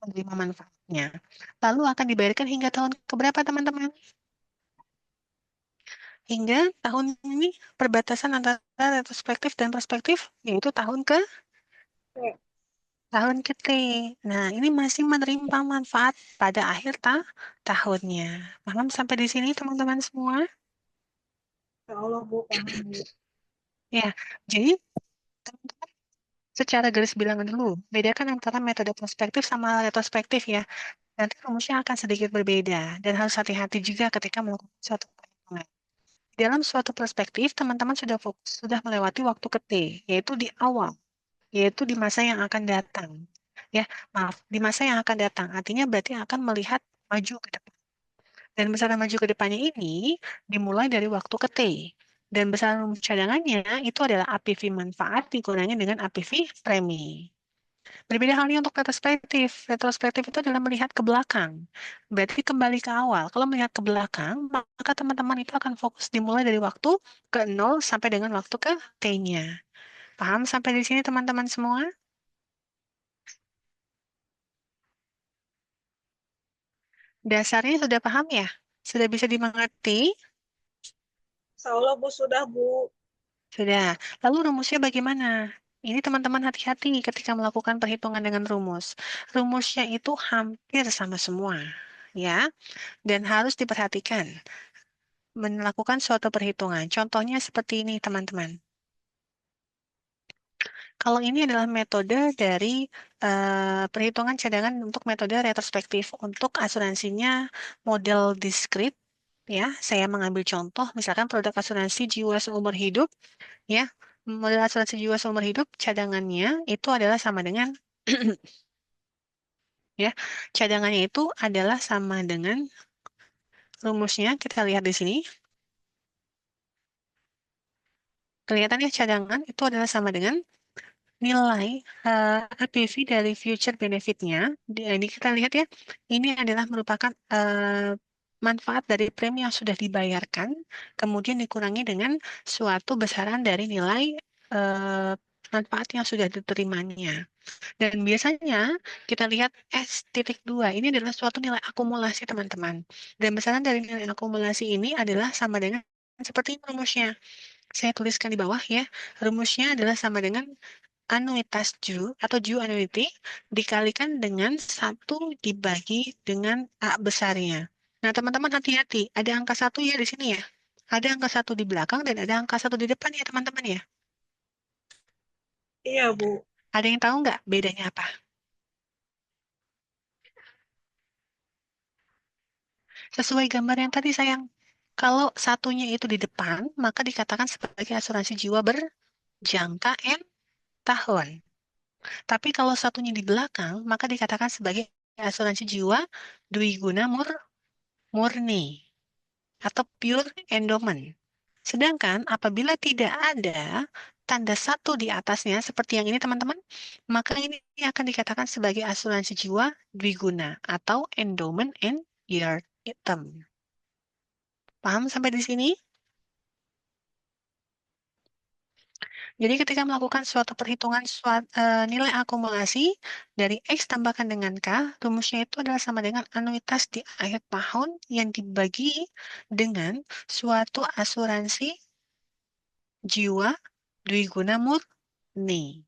menerima manfaatnya. Lalu akan dibayarkan hingga tahun keberapa, teman-teman? Hingga tahun ini perbatasan antara retrospektif dan prospektif, yaitu P. tahun ke-T. Nah, ini masih menerima manfaat pada akhir tahunnya. Paham sampai di sini, teman-teman semua? Ya Allah Bu, paham Bu. Ya, jadi secara garis bilangan dulu, bedakan antara metode prospektif sama retrospektif ya. Nanti rumusnya akan sedikit berbeda dan harus hati-hati juga ketika melakukan suatu perhitungan. Dalam suatu perspektif, teman-teman sudah fokus, sudah melewati waktu ke T, yaitu di awal, yaitu di masa yang akan datang. Ya, maaf, di masa yang akan datang. Artinya berarti akan melihat maju ke depan. Dan besaran maju ke depannya ini dimulai dari waktu ke T. Dan besaran rumus cadangannya itu adalah APV manfaat dikurangi dengan APV premi. Berbeda halnya untuk retrospektif. Retrospektif itu adalah melihat ke belakang. Berarti kembali ke awal. Kalau melihat ke belakang, maka teman-teman itu akan fokus dimulai dari waktu ke nol sampai dengan waktu ke T-nya. Paham sampai di sini teman-teman semua? Dasarnya sudah paham ya? Sudah bisa dimengerti? Insya Allah Bu, sudah Bu. Sudah. Lalu rumusnya bagaimana? Ini teman-teman hati-hati ketika melakukan perhitungan dengan rumus. Rumusnya itu hampir sama semua, ya. Dan harus diperhatikan melakukan suatu perhitungan. Contohnya seperti ini, teman-teman. Kalau ini adalah metode dari perhitungan cadangan untuk metode retrospektif. Untuk asuransinya model diskrit, ya. Saya mengambil contoh, misalkan produk asuransi jiwa seumur hidup, ya. Model asuransi jiwa seumur hidup cadangannya itu adalah sama dengan ya, cadangannya itu adalah sama dengan rumusnya kita lihat di sini. Kelihatannya cadangan itu adalah sama dengan nilai APV dari future benefitnya. Ini kita lihat ya, ini adalah merupakan manfaat dari premi yang sudah dibayarkan, kemudian dikurangi dengan suatu besaran dari nilai eh, manfaat yang sudah diterimanya. Dan biasanya kita lihat S.2, ini adalah suatu nilai akumulasi teman-teman. Dan besaran dari nilai akumulasi ini adalah sama dengan seperti rumusnya. Saya tuliskan di bawah ya. Rumusnya adalah sama dengan anuitas Ju atau Ju annuity dikalikan dengan 1 dibagi dengan A besarnya. Nah, teman-teman hati-hati. Ada angka 1 ya di sini ya. Ada angka 1 di belakang dan ada angka 1 di depan ya teman-teman ya. Iya Bu. Ada yang tahu nggak bedanya apa? Sesuai gambar yang tadi sayang. Kalau satunya itu di depan, maka dikatakan sebagai asuransi jiwa berjangka N tahun. Tapi kalau satunya di belakang, maka dikatakan sebagai asuransi jiwa dwiguna murni atau pure endowment. Sedangkan apabila tidak ada tanda 1 di atasnya seperti yang ini teman-teman, maka ini akan dikatakan sebagai asuransi jiwa dwiguna atau endowment and year term. Paham sampai di sini? Jadi ketika melakukan suatu perhitungan nilai akumulasi dari X tambahkan dengan K, rumusnya itu adalah sama dengan anuitas di akhir tahun yang dibagi dengan suatu asuransi jiwa dwiguna murni.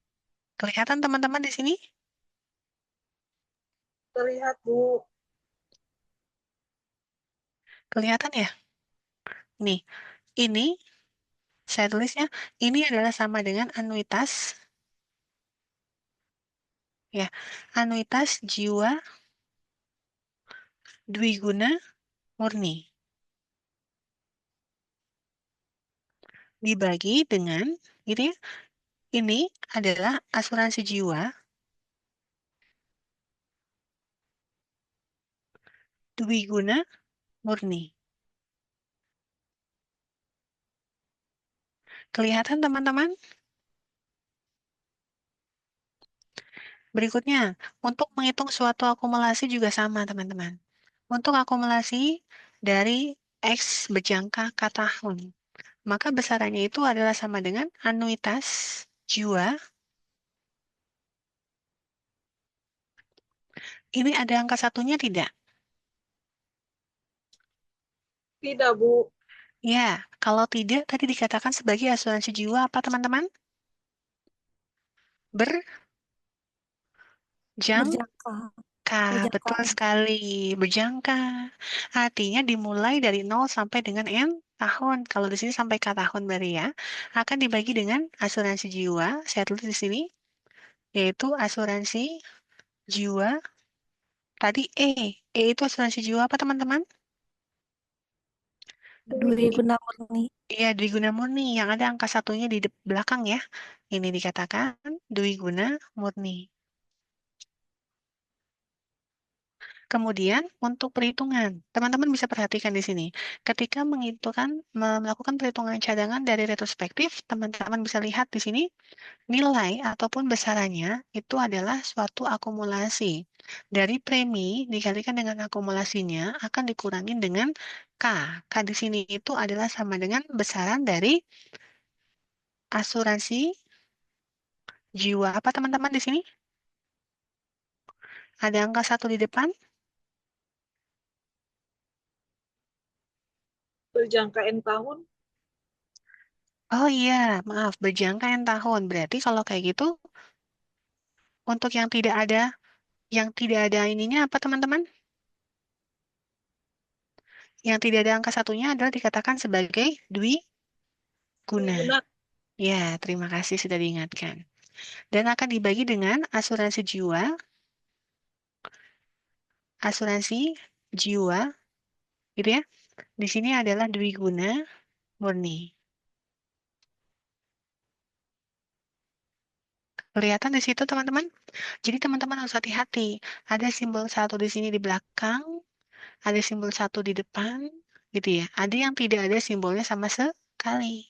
Kelihatan teman-teman di sini? Terlihat, Bu. Kelihatan ya? Nih, ini saya tulisnya, ini adalah sama dengan anuitas, ya, anuitas jiwa dwiguna murni. Dibagi dengan, gitu ya, ini adalah asuransi jiwa dwiguna murni. Kelihatan teman-teman? Berikutnya, untuk menghitung suatu akumulasi juga sama teman-teman. Untuk akumulasi dari X berjangka ke tahun, maka besarannya itu adalah sama dengan anuitas jiwa. Ini ada angka satunya tidak? Tidak, Bu. Ya, kalau tidak, tadi dikatakan sebagai asuransi jiwa apa teman-teman? Berjangka, Berjangka. Berjangka. betul sekali. Berjangka. Artinya dimulai dari 0 sampai dengan N tahun. Kalau di sini sampai K tahun berarti ya. Akan dibagi dengan asuransi jiwa. Saya tulis di sini. Yaitu asuransi jiwa. Tadi E. E itu asuransi jiwa apa teman-teman? Dwiguna murni. Iya, Dwi Guna Murni. Yang ada angka satunya di belakang ya. Ini dikatakan Dwi Guna Murni. Kemudian untuk perhitungan, teman-teman bisa perhatikan di sini. Ketika melakukan perhitungan cadangan dari retrospektif, teman-teman bisa lihat di sini nilai ataupun besarannya itu adalah suatu akumulasi. Dari premi dikalikan dengan akumulasinya akan dikurangi dengan K. K di sini itu adalah sama dengan besaran dari asuransi jiwa. Apa teman-teman di sini? Ada angka satu di depan? Berjangka N tahun. Oh iya, maaf, berjangka yang tahun. Berarti kalau kayak gitu, untuk yang tidak ada ininya apa teman-teman? Yang tidak ada angka satunya adalah dikatakan sebagai dwi guna. Dwiguna. Ya, terima kasih sudah diingatkan. Dan akan dibagi dengan asuransi jiwa, gitu ya. Di sini adalah dwi guna murni. Kelihatan di situ teman-teman? Jadi teman-teman harus hati-hati. Ada simbol satu di sini di belakang, ada simbol satu di depan, gitu ya. Ada yang tidak ada simbolnya sama sekali.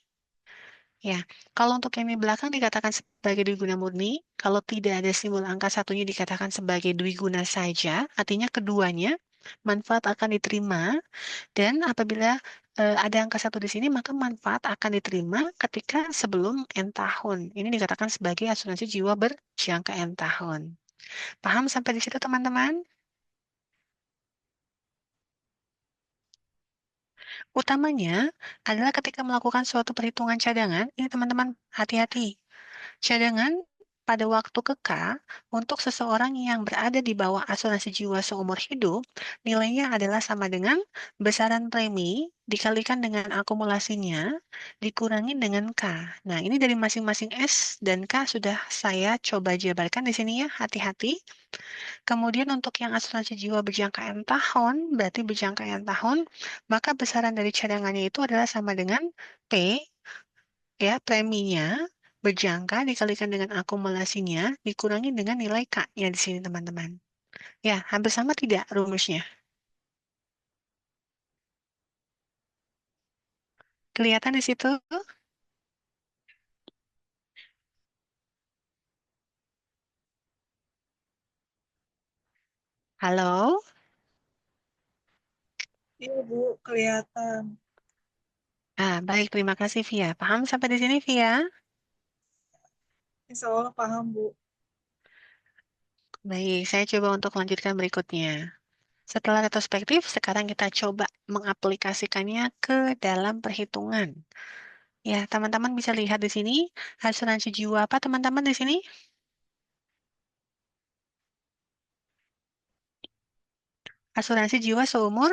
Ya, kalau untuk yang di belakang dikatakan sebagai dwiguna murni, kalau tidak ada simbol angka satunya dikatakan sebagai dwiguna saja, artinya keduanya manfaat akan diterima, dan apabila ada angka satu di sini, maka manfaat akan diterima ketika sebelum N tahun. Ini dikatakan sebagai asuransi jiwa berjangka N tahun. Paham sampai di situ teman-teman? Utamanya adalah ketika melakukan suatu perhitungan cadangan, ini teman-teman hati-hati. Cadangan pada waktu keka untuk seseorang yang berada di bawah asuransi jiwa seumur hidup, nilainya adalah sama dengan besaran premi dikalikan dengan akumulasinya dikurangi dengan K. Nah, ini dari masing-masing S dan K sudah saya coba jabarkan di sini ya, hati-hati. Kemudian untuk yang asuransi jiwa berjangka N tahun, berarti berjangka N tahun, maka besaran dari cadangannya itu adalah sama dengan P, ya, preminya berjangka dikalikan dengan akumulasinya dikurangi dengan nilai K-nya di sini, teman-teman. Ya, hampir sama tidak rumusnya? Kelihatan di situ? Halo? Iya, Bu, kelihatan. Ah, baik, terima kasih, Via. Paham sampai di sini, Via? Insya Allah paham, Bu. Baik, saya coba untuk lanjutkan berikutnya. Setelah retrospektif, sekarang kita coba mengaplikasikannya ke dalam perhitungan. Ya, teman-teman bisa lihat di sini asuransi jiwa apa teman-teman di sini? Asuransi jiwa seumur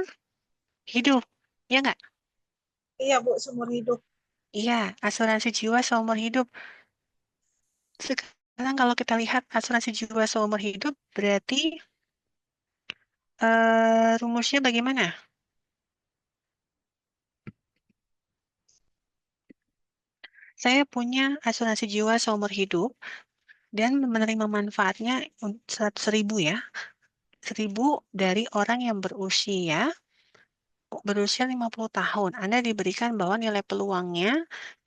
hidup. Ya nggak? Iya, Bu, seumur hidup. Iya, asuransi jiwa seumur hidup. Sekarang kalau kita lihat asuransi jiwa seumur hidup, berarti rumusnya bagaimana? Saya punya asuransi jiwa seumur hidup dan menerima manfaatnya 100.000 ya. 1.000 dari orang yang berusia 50 tahun. Anda diberikan bahwa nilai peluangnya,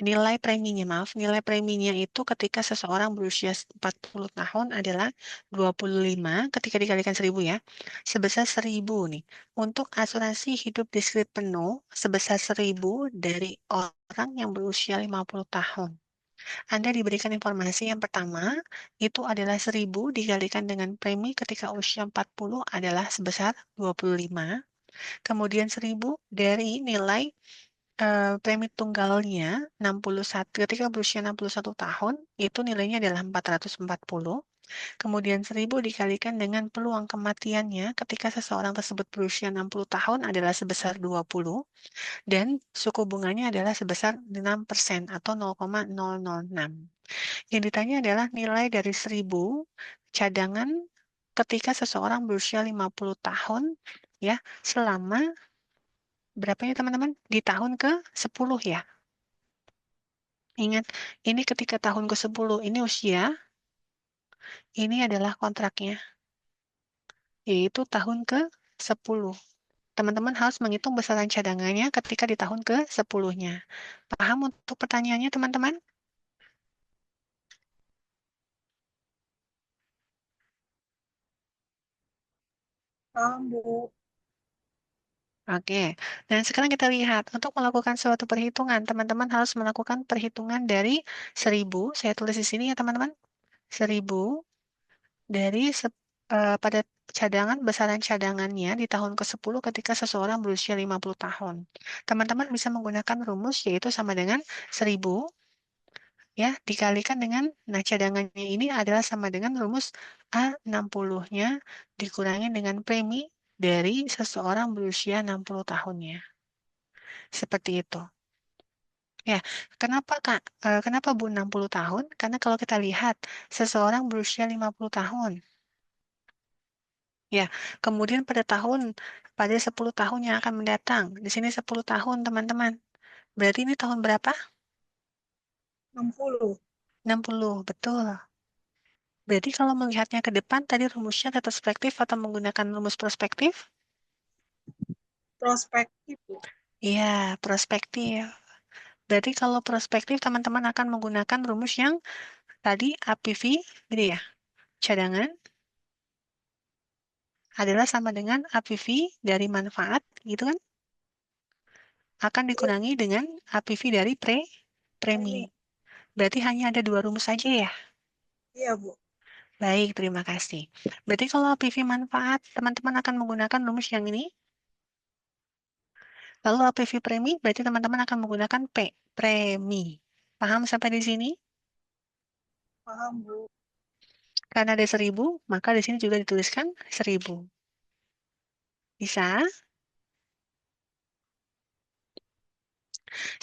nilai preminya itu ketika seseorang berusia 40 tahun adalah 25, ketika dikalikan 1.000 ya, sebesar 1.000 nih. Untuk asuransi hidup diskrit penuh, sebesar 1.000 dari orang yang berusia 50 tahun. Anda diberikan informasi yang pertama, itu adalah 1.000 dikalikan dengan premi ketika usia 40 adalah sebesar 25. Kemudian 1.000 dari nilai premi tunggalnya 61 ketika berusia 61 tahun, itu nilainya adalah 440. Kemudian 1.000 dikalikan dengan peluang kematiannya ketika seseorang tersebut berusia 60 tahun adalah sebesar 20 dan suku bunganya adalah sebesar 6% atau 0,006. Yang ditanya adalah nilai dari 1.000 cadangan ketika seseorang berusia 50 tahun ya selama berapa ya teman-teman? Di tahun ke-10 ya. Ingat, ini ketika tahun ke-10, ini usia, ini adalah kontraknya, yaitu tahun ke-10. Teman-teman harus menghitung besaran cadangannya ketika di tahun ke-10-nya. Paham untuk pertanyaannya teman-teman? Paham, Bu. Oke, dan sekarang kita lihat, untuk melakukan suatu perhitungan, teman-teman harus melakukan perhitungan dari 1.000, saya tulis di sini ya teman-teman, 1.000 dari pada cadangan besaran cadangannya di tahun ke-10 ketika seseorang berusia 50 tahun. Teman-teman bisa menggunakan rumus yaitu sama dengan 1.000 ya dikalikan dengan cadangannya ini adalah sama dengan rumus A60-nya dikurangi dengan premi dari seseorang berusia 60 tahunnya. Seperti itu. Ya, kenapa Kak? Kenapa Bu 60 tahun? Karena kalau kita lihat seseorang berusia 50 tahun. Ya, kemudian pada 10 tahun yang akan mendatang. Di sini 10 tahun, teman-teman. Berarti ini tahun berapa? 60. 60, betul. Berarti kalau melihatnya ke depan, tadi rumusnya retrospektif atau menggunakan rumus prospektif? Prospektif, Bu. Iya, prospektif. Berarti kalau prospektif, teman-teman akan menggunakan rumus yang tadi APV, gitu ya. Cadangan adalah sama dengan APV dari manfaat, gitu kan? Akan Iya, dikurangi dengan APV dari premi. ini. Berarti hanya ada dua rumus saja ya? Iya, Bu. Baik, terima kasih. Berarti kalau PV manfaat, teman-teman akan menggunakan rumus yang ini. Lalu PV premi, berarti teman-teman akan menggunakan premi. Paham sampai di sini? Paham, Bu. Karena ada 1.000, maka di sini juga dituliskan 1.000. Bisa?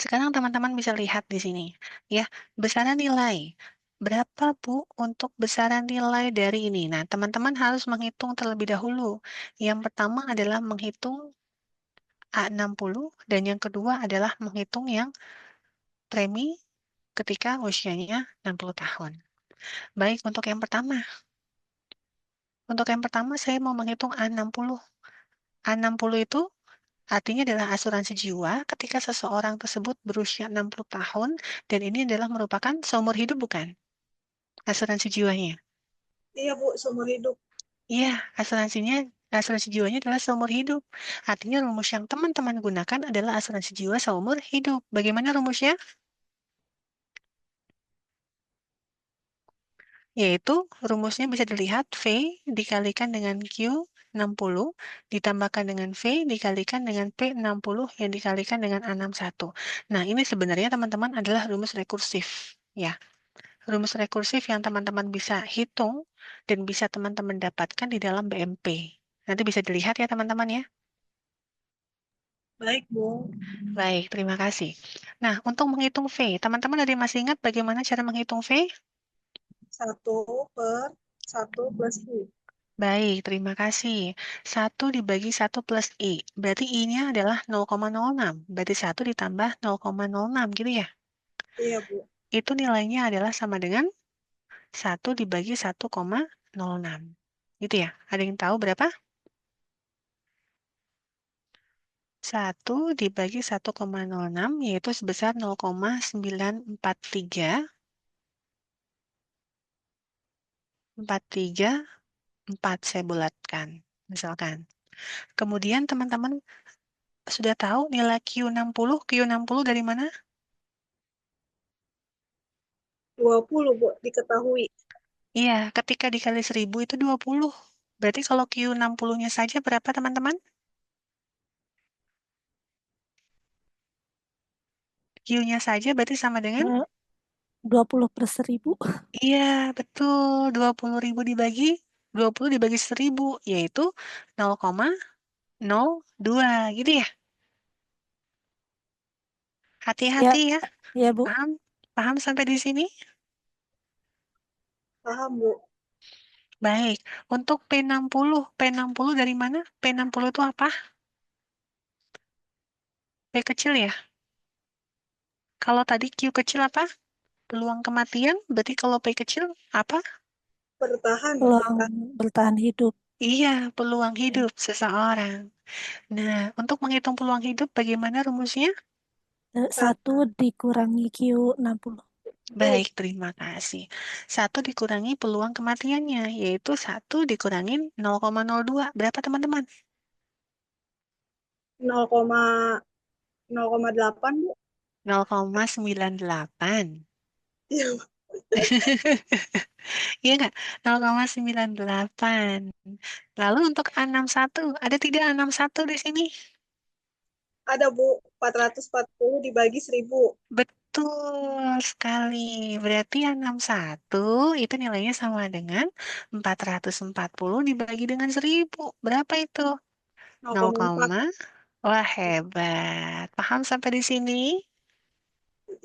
Sekarang teman-teman bisa lihat di sini. Ya, besaran nilai. Berapa, Bu, untuk besaran nilai dari ini? Nah, teman-teman harus menghitung terlebih dahulu. Yang pertama adalah menghitung A60 dan yang kedua adalah menghitung yang premi ketika usianya 60 tahun. Baik, untuk yang pertama. Untuk yang pertama saya mau menghitung A60. A60 itu artinya adalah asuransi jiwa ketika seseorang tersebut berusia 60 tahun dan ini adalah merupakan seumur hidup bukan? Asuransi jiwanya. Iya, Bu, seumur hidup. Iya, asuransi jiwanya adalah seumur hidup. Artinya rumus yang teman-teman gunakan adalah asuransi jiwa seumur hidup. Bagaimana rumusnya? Yaitu rumusnya bisa dilihat V dikalikan dengan Q 60 ditambahkan dengan V dikalikan dengan P60 yang dikalikan dengan A61. Nah, ini sebenarnya teman-teman adalah rumus rekursif. Ya, rumus rekursif yang teman-teman bisa hitung dan bisa teman-teman dapatkan di dalam BMP. Nanti bisa dilihat ya teman-teman ya. Baik, Bu. Baik, terima kasih. Nah, untuk menghitung V, teman-teman ada yang masih ingat bagaimana cara menghitung V? 1/1 plus I. Baik, terima kasih. 1 dibagi 1 plus I. Berarti I-nya adalah 0,06. Berarti 1 ditambah 0,06 gitu ya. Iya, Bu. Itu nilainya adalah sama dengan 1 dibagi 1,06. Gitu ya. Ada yang tahu berapa? 1 dibagi 1,06 yaitu sebesar 0,943. 4 saya bulatkan. Misalkan. Kemudian teman-teman sudah tahu nilai Q60? Q60 dari mana? 20, Bu, diketahui. Iya, ketika dikali 1000 itu 20. Berarti kalau Q60-nya saja berapa teman-teman? Q-nya saja berarti sama dengan? 20/1000. Iya, betul. 20.000 dibagi 20 dibagi 1000, yaitu 0,02 gitu ya. Ya, Hati-hati ya. ya Bu. Paham? Paham sampai di sini? Paham, Bu. Baik. Untuk P60, P60 dari mana? P60 itu apa? P kecil ya? Kalau tadi Q kecil apa? Peluang kematian, berarti kalau P kecil apa? Bertahan, Peluang bertahan. bertahan hidup. Iya, peluang hidup seseorang. Nah, untuk menghitung peluang hidup, bagaimana rumusnya? 1 dikurangi Q60. Betul. Baik, terima kasih. 1 dikurangi peluang kematiannya, yaitu 1 dikurangi 0,02. Berapa teman-teman? 0,8, Bu. 0,98. Iya, Bu. Iya nggak? 0,98. Lalu untuk A61, ada tidak A61 di sini? Ada, Bu. 440 dibagi 1000. Betul sekali. Berarti yang 61 itu nilainya sama dengan 440 dibagi dengan 1000. Berapa itu? 0, 0,4. wah hebat. Paham sampai di sini?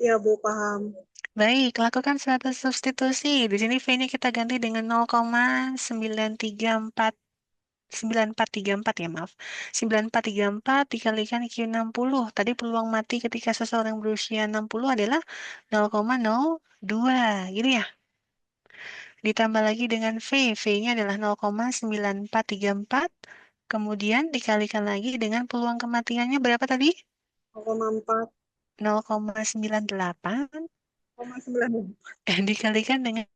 Iya, Bu, paham. Baik, lakukan suatu substitusi. Di sini V-nya kita ganti dengan 0,934 9434 ya maaf. 9434 dikalikan Q60. Tadi peluang mati ketika seseorang berusia 60 adalah 0,02 gitu ya. Ditambah lagi dengan V. V-nya adalah 0,9434. Kemudian dikalikan lagi dengan peluang kematiannya berapa tadi? 0,4. 0,98 0,9. dikalikan dengan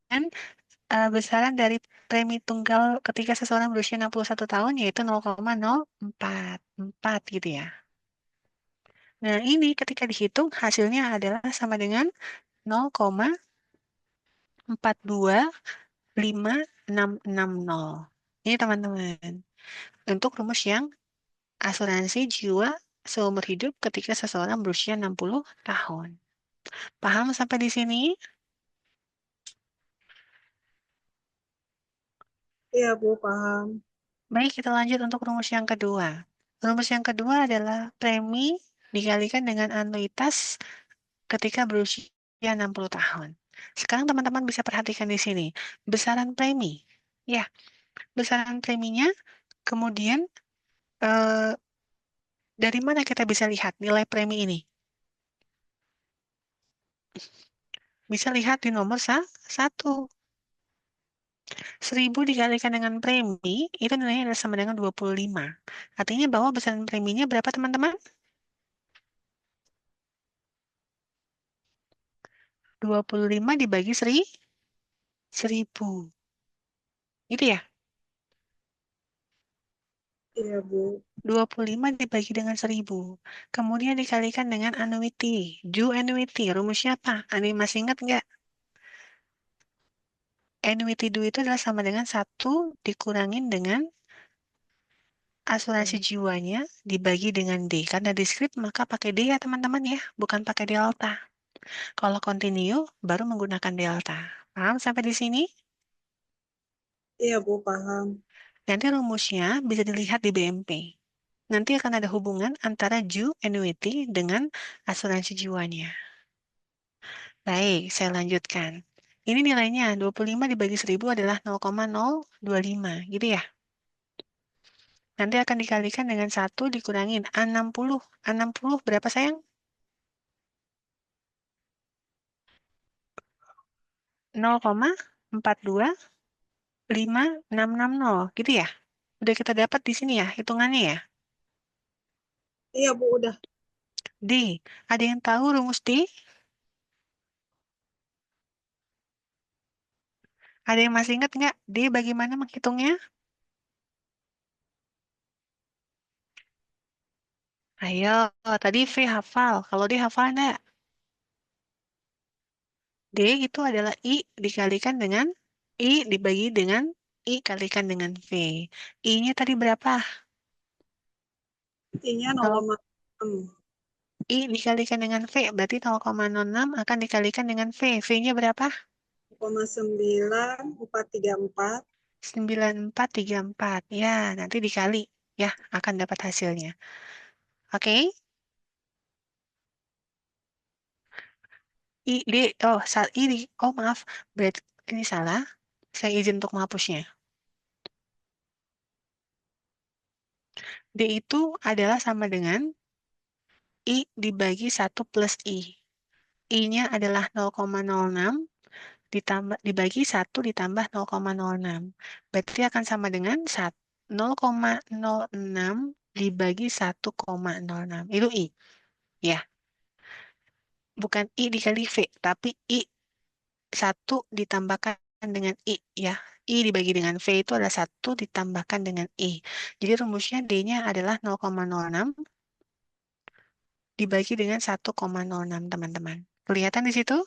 besaran dari premi tunggal ketika seseorang berusia 61 tahun yaitu 0,044 gitu ya. Nah, ini ketika dihitung hasilnya adalah sama dengan 0,425660. Ini teman-teman, untuk rumus yang asuransi jiwa seumur hidup ketika seseorang berusia 60 tahun. Paham sampai di sini? Iya, Bu, paham. Baik, kita lanjut untuk rumus yang kedua. Rumus yang kedua adalah premi dikalikan dengan anuitas ketika berusia 60 tahun. Sekarang teman-teman bisa perhatikan di sini. Besaran premi. Ya, besaran preminya. Kemudian, eh, dari mana kita bisa lihat nilai premi ini? Bisa lihat di nomor 1. 1000 dikalikan dengan premi, itu nilainya adalah sama dengan 25. Artinya bahwa besaran preminya berapa teman-teman? 25 dibagi 1000. Gitu ya? Iya, Bu. 25 dibagi dengan 1000. Kemudian dikalikan dengan annuity. Due annuity. Rumusnya apa? Masih ingat nggak? annuity due itu adalah sama dengan 1 dikurangin dengan asuransi jiwanya dibagi dengan D. Karena discrete maka pakai D ya teman-teman ya, bukan pakai delta. Kalau continue baru menggunakan delta. Paham sampai di sini? Iya, Bu, paham. Nanti rumusnya bisa dilihat di BMP. Nanti akan ada hubungan antara due annuity dengan asuransi jiwanya. Baik, saya lanjutkan. Ini nilainya 25 dibagi 1000 adalah 0,025, gitu ya. Nanti akan dikalikan dengan 1 dikurangin 60. 60 berapa sayang? 0,4255660, gitu ya. Udah kita dapat di sini ya, hitungannya ya. Iya, Bu, udah. D, ada yang tahu rumus D? Ada yang masih ingat nggak D bagaimana menghitungnya? Ayo, tadi V hafal. Kalau D hafal enggak? D itu adalah I dikalikan dengan I dibagi dengan I kalikan dengan V. I-nya tadi berapa? I-nya Kalau 0,6. I dikalikan dengan V, berarti 0,06 akan dikalikan dengan V. V-nya berapa? 0,9434. 9434. Ya, nanti dikali. Ya, akan dapat hasilnya. Oke? I, D, oh, oh maaf. Berarti ini salah. Saya izin untuk menghapusnya. D itu adalah sama dengan I dibagi 1 plus I. I-nya adalah 0,06 dibagi 1 ditambah 0,06. Berarti akan sama dengan 0,06 dibagi 1,06. Itu I. Ya, bukan I dikali V, tapi I 1 ditambahkan dengan I. Ya, I dibagi dengan V itu adalah 1 ditambahkan dengan I. Jadi rumusnya D-nya adalah 0,06 dibagi dengan 1,06, teman-teman. Kelihatan di situ?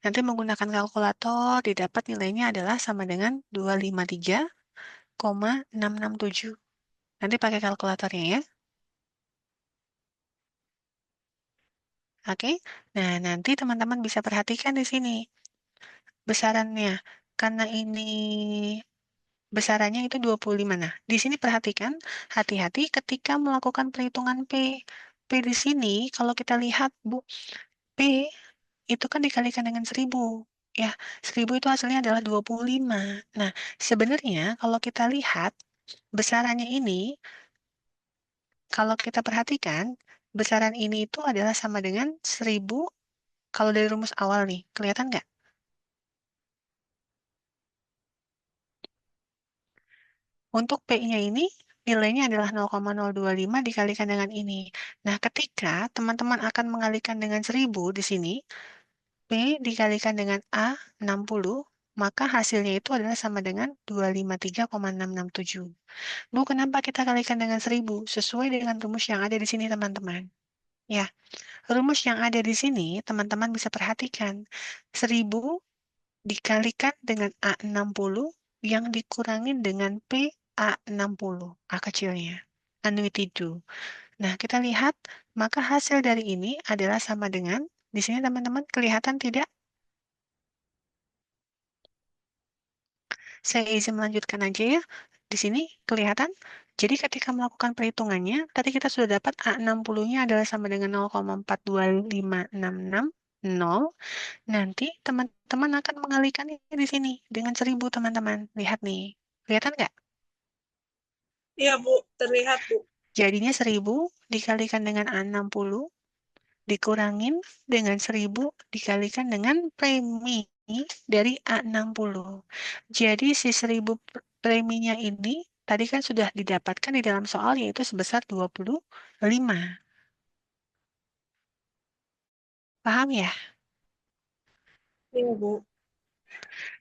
Nanti menggunakan kalkulator didapat nilainya adalah sama dengan 253,667. Nanti pakai kalkulatornya ya. Oke. Nah, nanti teman-teman bisa perhatikan di sini besarannya. Karena ini besarannya itu 25. Nah, di sini perhatikan hati-hati ketika melakukan perhitungan P. P di sini kalau kita lihat Bu, P itu kan dikalikan dengan 1000. Ya, 1000 itu hasilnya adalah 25. Nah, sebenarnya kalau kita lihat besarannya ini, kalau kita perhatikan, besaran ini itu adalah sama dengan 1000 kalau dari rumus awal nih. Kelihatan nggak? Untuk P-nya ini, nilainya adalah 0,025 dikalikan dengan ini. Nah, ketika teman-teman akan mengalihkan dengan 1000 di sini, P dikalikan dengan A 60, maka hasilnya itu adalah sama dengan 253,667. Bu, kenapa kita kalikan dengan 1000? Sesuai dengan rumus yang ada di sini, teman-teman. Ya, rumus yang ada di sini, teman-teman bisa perhatikan. 1000 dikalikan dengan A60 yang dikurangin dengan P A60, A kecilnya. Annuity due. Nah, kita lihat, maka hasil dari ini adalah sama dengan, di sini teman-teman kelihatan tidak? Saya izin melanjutkan aja ya. Di sini kelihatan. Jadi ketika melakukan perhitungannya, tadi kita sudah dapat A60-nya adalah sama dengan 0,42566. Nanti teman-teman akan mengalihkannya di sini dengan 1000 teman-teman. Lihat nih. Kelihatan nggak? Iya, Bu, terlihat, Bu. Jadinya 1000 dikalikan dengan A60 dikurangin dengan 1000 dikalikan dengan premi dari A60. Jadi si 1000 preminya ini tadi kan sudah didapatkan di dalam soal yaitu sebesar 25. Paham ya? Iya, Bu.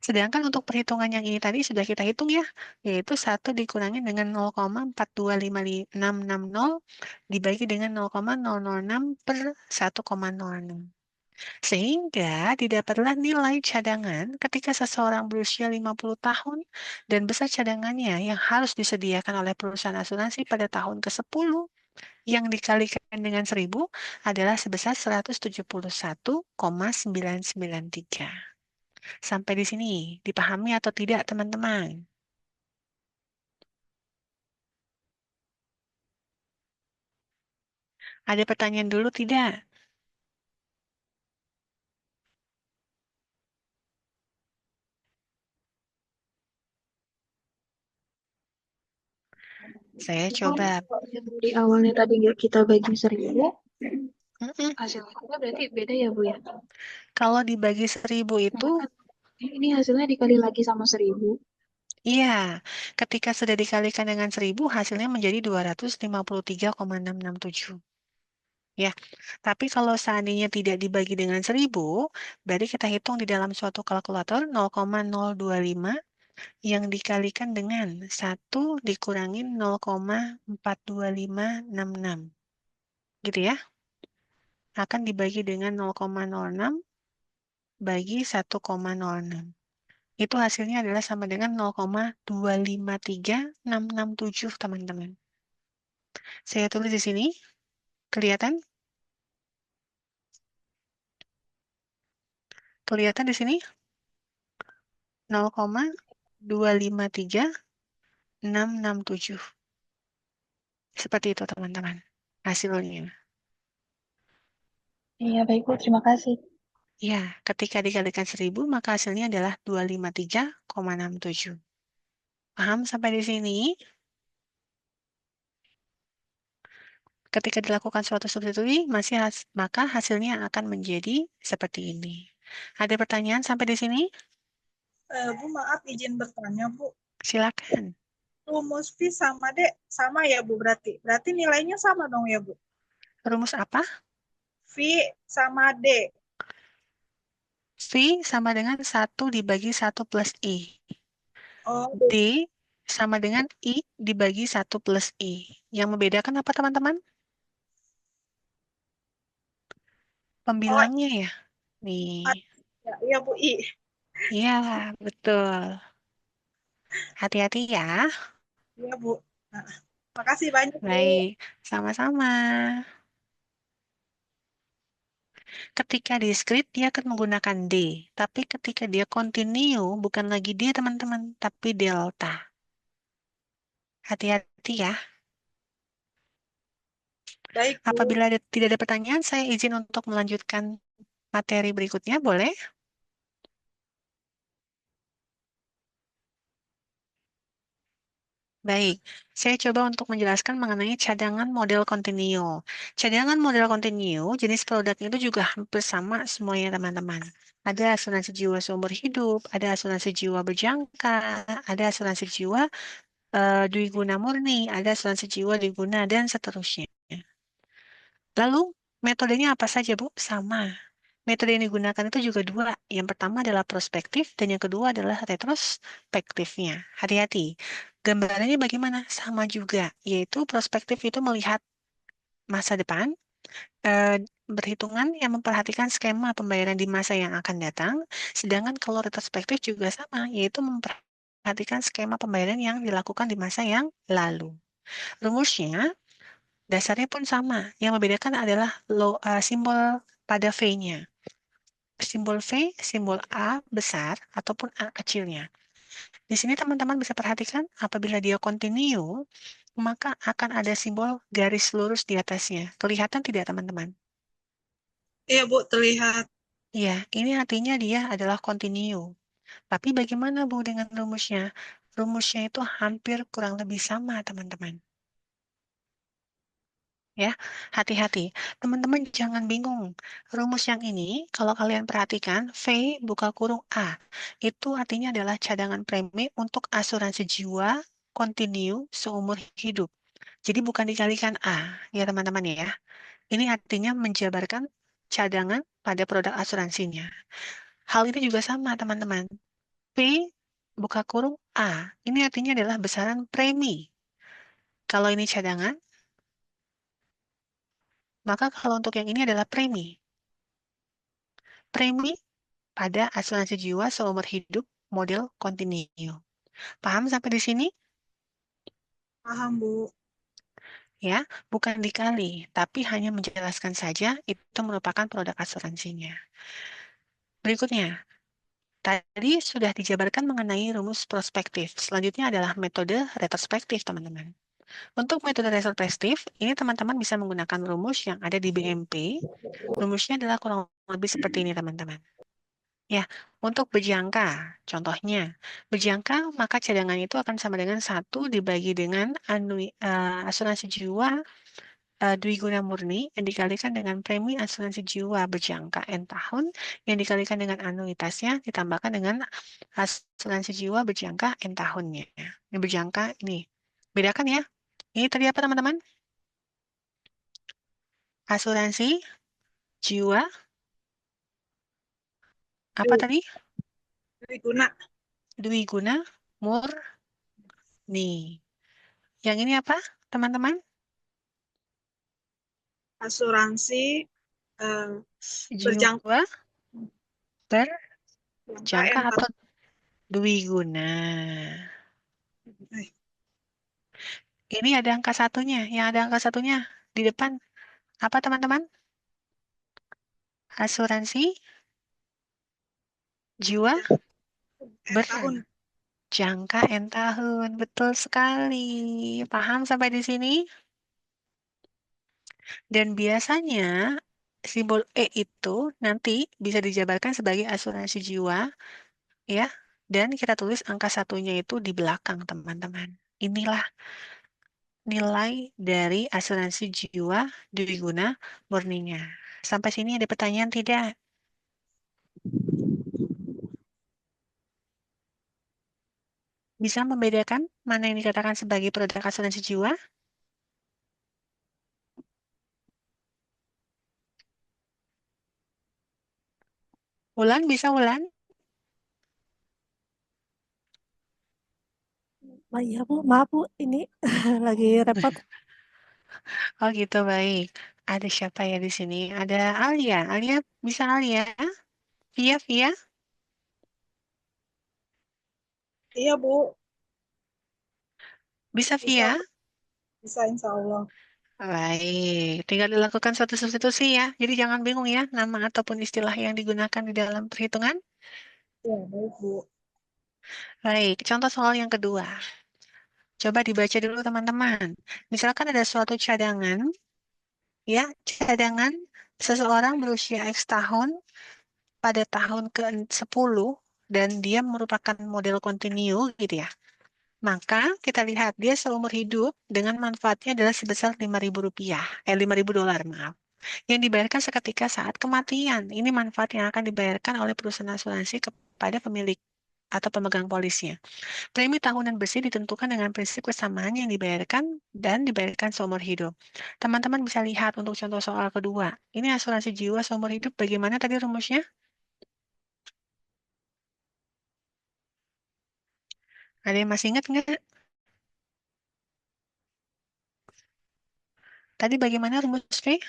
Sedangkan untuk perhitungan yang ini tadi sudah kita hitung ya, yaitu 1 dikurangi dengan 0,4255660 dibagi dengan 0,006 per 1,06. Sehingga didapatlah nilai cadangan ketika seseorang berusia 50 tahun dan besar cadangannya yang harus disediakan oleh perusahaan asuransi pada tahun ke-10 yang dikalikan dengan 1000 adalah sebesar 171,993. Sampai di sini, dipahami atau tidak teman-teman? Ada pertanyaan dulu tidak? Saya coba. Yang di awalnya tadi nggak kita bagi 1000, Mm-mm. hasil akhirnya berarti beda ya Bu ya? Kalau dibagi 1000 itu, Ini hasilnya dikali lagi sama 1000. iya, ketika sudah dikalikan dengan 1000, hasilnya menjadi 253,667. Ya, tapi kalau seandainya tidak dibagi dengan 1000, berarti kita hitung di dalam suatu kalkulator 0,025 yang dikalikan dengan 1 dikurangin 0,42566. Gitu ya. Akan dibagi dengan 0,06 bagi 1,06. Itu hasilnya adalah sama dengan 0,253667, teman-teman. Saya tulis di sini. Kelihatan? Kelihatan di sini? 0,253667. Seperti itu, teman-teman. Hasilnya. Iya baik Bu, terima kasih. Ya, ketika dikalikan 1000, maka hasilnya adalah 253,67. Paham sampai di sini? Ketika dilakukan suatu substitusi, maka hasilnya akan menjadi seperti ini. Ada pertanyaan sampai di sini? Bu, maaf izin bertanya, Bu. Silakan. Rumus V sama D sama ya, Bu, berarti? Berarti nilainya sama dong ya, Bu? Rumus apa? V sama D. V sama dengan 1 dibagi 1 plus I. Oh, D sama dengan I dibagi 1 plus I. Yang membedakan apa, teman-teman? Pembilangnya ya. Nih. ya, iya, Bu, I. Iya, betul. Hati-hati ya. Iya, Bu. Nah, makasih banyak, Bu. Baik, sama-sama. Ketika discrete, dia akan menggunakan D. Tapi ketika dia continue, bukan lagi D, teman-teman, tapi delta. Hati-hati ya. Baik, Bu. Apabila tidak ada pertanyaan, saya izin untuk melanjutkan materi berikutnya, boleh? Baik, saya coba untuk menjelaskan mengenai cadangan model continue. Cadangan model continue, jenis produknya itu juga hampir sama semuanya teman-teman. Ada asuransi jiwa seumur hidup, ada asuransi jiwa berjangka, ada asuransi jiwa dwiguna murni, ada asuransi jiwa dwiguna, dan seterusnya. Lalu, metodenya apa saja, Bu? Sama. Metode yang digunakan itu juga dua. Yang pertama adalah prospektif, dan yang kedua adalah retrospektifnya. Hati-hati. Gambarannya bagaimana? Sama juga, yaitu prospektif itu melihat masa depan, berhitungan yang memperhatikan skema pembayaran di masa yang akan datang, sedangkan kalau retrospektif juga sama, yaitu memperhatikan skema pembayaran yang dilakukan di masa yang lalu. Rumusnya, dasarnya pun sama. Yang membedakan adalah simbol pada V-nya. Simbol V, simbol A besar, ataupun A kecilnya. Di sini teman-teman bisa perhatikan, apabila dia continue, maka akan ada simbol garis lurus di atasnya. Kelihatan tidak teman-teman? Iya, Bu, terlihat. Ya, ini artinya dia adalah continue. Tapi bagaimana Bu dengan rumusnya? Rumusnya itu hampir kurang lebih sama teman-teman. Ya, hati-hati. Teman-teman jangan bingung. Rumus yang ini, kalau kalian perhatikan, V buka kurung A. Itu artinya adalah cadangan premi untuk asuransi jiwa continue seumur hidup. Jadi bukan dikalikan A, ya teman-teman ya. Ini artinya menjabarkan cadangan pada produk asuransinya. Hal ini juga sama teman-teman. P buka kurung A. Ini artinya adalah besaran premi. Kalau ini cadangan, maka kalau untuk yang ini adalah premi. premi pada asuransi jiwa seumur hidup model kontinu. Paham sampai di sini? Paham, Bu. Ya, bukan dikali, tapi hanya menjelaskan saja itu merupakan produk asuransinya. Berikutnya, tadi sudah dijabarkan mengenai rumus prospektif. Selanjutnya adalah metode retrospektif, teman-teman. Untuk metode retrospektif, ini teman-teman bisa menggunakan rumus yang ada di BMP. Rumusnya adalah kurang lebih seperti ini, teman-teman. Ya, untuk berjangka, contohnya, berjangka maka cadangan itu akan sama dengan 1 dibagi dengan asuransi jiwa Dwiguna murni yang dikalikan dengan premi asuransi jiwa berjangka N tahun yang dikalikan dengan anuitasnya ditambahkan dengan asuransi jiwa berjangka N tahunnya. Ini berjangka ini. Bedakan ya. Ini tadi apa teman-teman? Asuransi jiwa apa tadi? Dwiguna. Dwiguna murni. Yang ini apa teman-teman? Asuransi berjangka Jiwa berjangka N atau dwiguna. Ini ada angka satunya. Yang ada angka satunya di depan. Apa teman-teman? Asuransi jiwa N tahun. berjangka N tahun. Betul sekali. Paham sampai di sini? Dan biasanya simbol E itu nanti bisa dijabarkan sebagai asuransi jiwa, ya. Dan kita tulis angka satunya itu di belakang, teman-teman. Inilah nilai dari asuransi jiwa dwiguna murninya. Sampai sini ada pertanyaan tidak? Bisa membedakan mana yang dikatakan sebagai produk asuransi jiwa? Wulan, bisa Wulan? Oh iya Bu, maaf Bu, ini lagi repot. Oh gitu, baik. Ada siapa ya di sini? Ada Alia. Alia, bisa Alia? Via? Iya, Bu. Bisa Bisa, Via? bisa insya Allah. Baik, tinggal dilakukan suatu substitusi ya. Jadi jangan bingung ya, nama ataupun istilah yang digunakan di dalam perhitungan. Ya, baik, Bu. Baik, contoh soal yang kedua. Coba dibaca dulu teman-teman. Misalkan ada suatu cadangan, ya, cadangan seseorang berusia X tahun pada tahun ke-10 dan dia merupakan model kontinu gitu ya. Maka kita lihat dia seumur hidup dengan manfaatnya adalah sebesar Rp5.000, $5.000, maaf. Yang dibayarkan seketika saat kematian. Ini manfaat yang akan dibayarkan oleh perusahaan asuransi kepada pemilik atau pemegang polisnya. Premi tahunan bersih ditentukan dengan prinsip kesamaan yang dibayarkan dan dibayarkan seumur hidup. Teman-teman bisa lihat untuk contoh soal kedua. Ini asuransi jiwa seumur hidup bagaimana tadi rumusnya? Ada yang masih ingat nggak? Tadi bagaimana rumus V?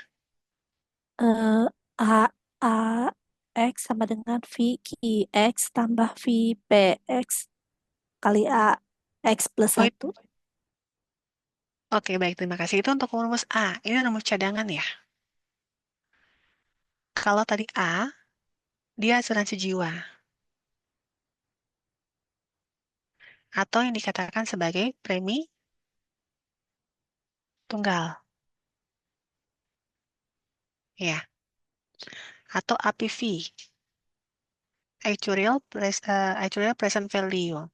Eh, A, A, X sama dengan V Q X tambah V P X kali A X plus Oh, 1. oke, baik. Terima kasih. Itu untuk rumus A. Ini rumus cadangan ya. Kalau tadi A, dia asuransi jiwa. Atau yang dikatakan sebagai premi tunggal. Ya. Atau APV. Actuarial Present Value.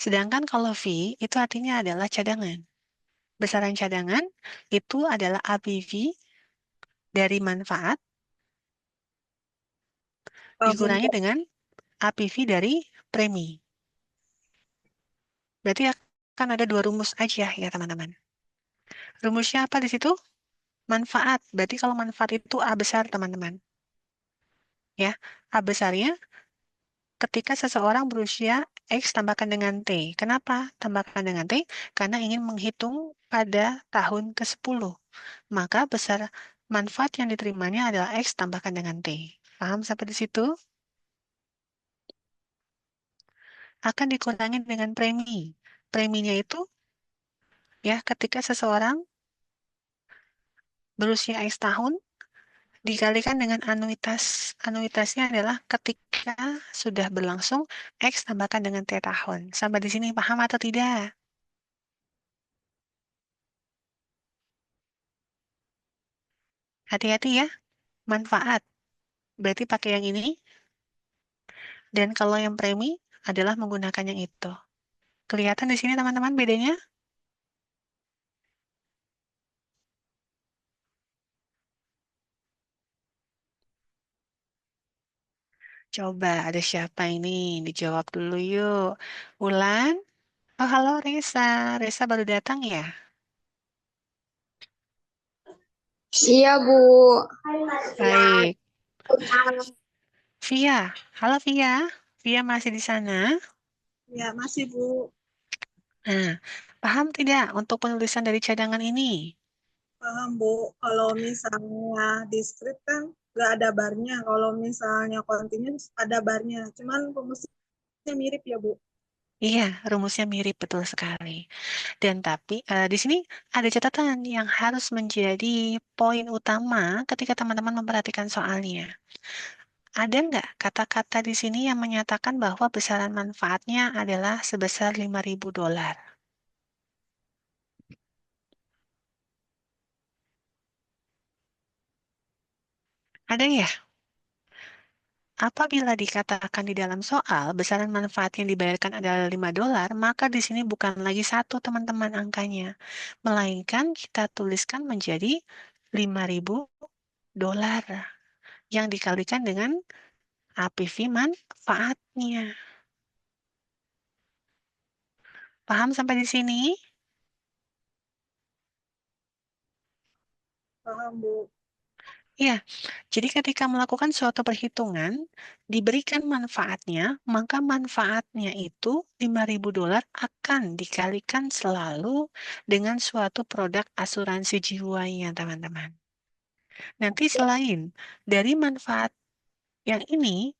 Sedangkan kalau V, itu artinya adalah cadangan. Besaran cadangan itu adalah APV dari manfaat dikurangi dengan APV dari premi. Berarti akan ada dua rumus aja ya teman-teman. Rumusnya apa di situ? Manfaat. Berarti kalau manfaat itu A besar teman-teman. Ya, A besarnya ketika seseorang berusia X tambahkan dengan T. Kenapa tambahkan dengan T? Karena ingin menghitung pada tahun ke-10. Maka besar manfaat yang diterimanya adalah X tambahkan dengan T. Paham sampai di situ? Akan dikurangi dengan premi. Preminya itu ya ketika seseorang berusia X tahun dikalikan dengan anuitas. Anuitasnya adalah ketika sudah berlangsung X tambahkan dengan T tahun. Sampai di sini paham atau tidak? Hati-hati ya, manfaat. Berarti pakai yang ini. Dan kalau yang premi adalah menggunakan yang itu. Kelihatan di sini teman-teman bedanya? Coba ada siapa ini? Dijawab dulu yuk. Ulan? Oh, halo Reza. Reza baru datang ya? Iya, Bu. Baik. Via. Halo Via. Via masih di sana? Ya, masih Bu. Nah, paham tidak untuk penulisan dari cadangan ini? Paham Bu. Kalau misalnya discrete kan nggak ada barnya. Kalau misalnya continuous ada barnya. Cuman rumusnya mirip ya Bu. Iya, rumusnya mirip betul sekali. Dan tapi di sini ada catatan yang harus menjadi poin utama ketika teman-teman memperhatikan soalnya. Ada nggak kata-kata di sini yang menyatakan bahwa besaran manfaatnya adalah sebesar $5.000? Ada ya? Apabila dikatakan di dalam soal besaran manfaat yang dibayarkan adalah $5, maka di sini bukan lagi satu teman-teman angkanya, melainkan kita tuliskan menjadi $5.000 yang dikalikan dengan APV manfaatnya. Paham sampai di sini? Paham Bu. Ya, jadi ketika melakukan suatu perhitungan, diberikan manfaatnya, maka manfaatnya itu $5.000 akan dikalikan selalu dengan suatu produk asuransi jiwanya, teman-teman. Nanti selain dari manfaat yang ini,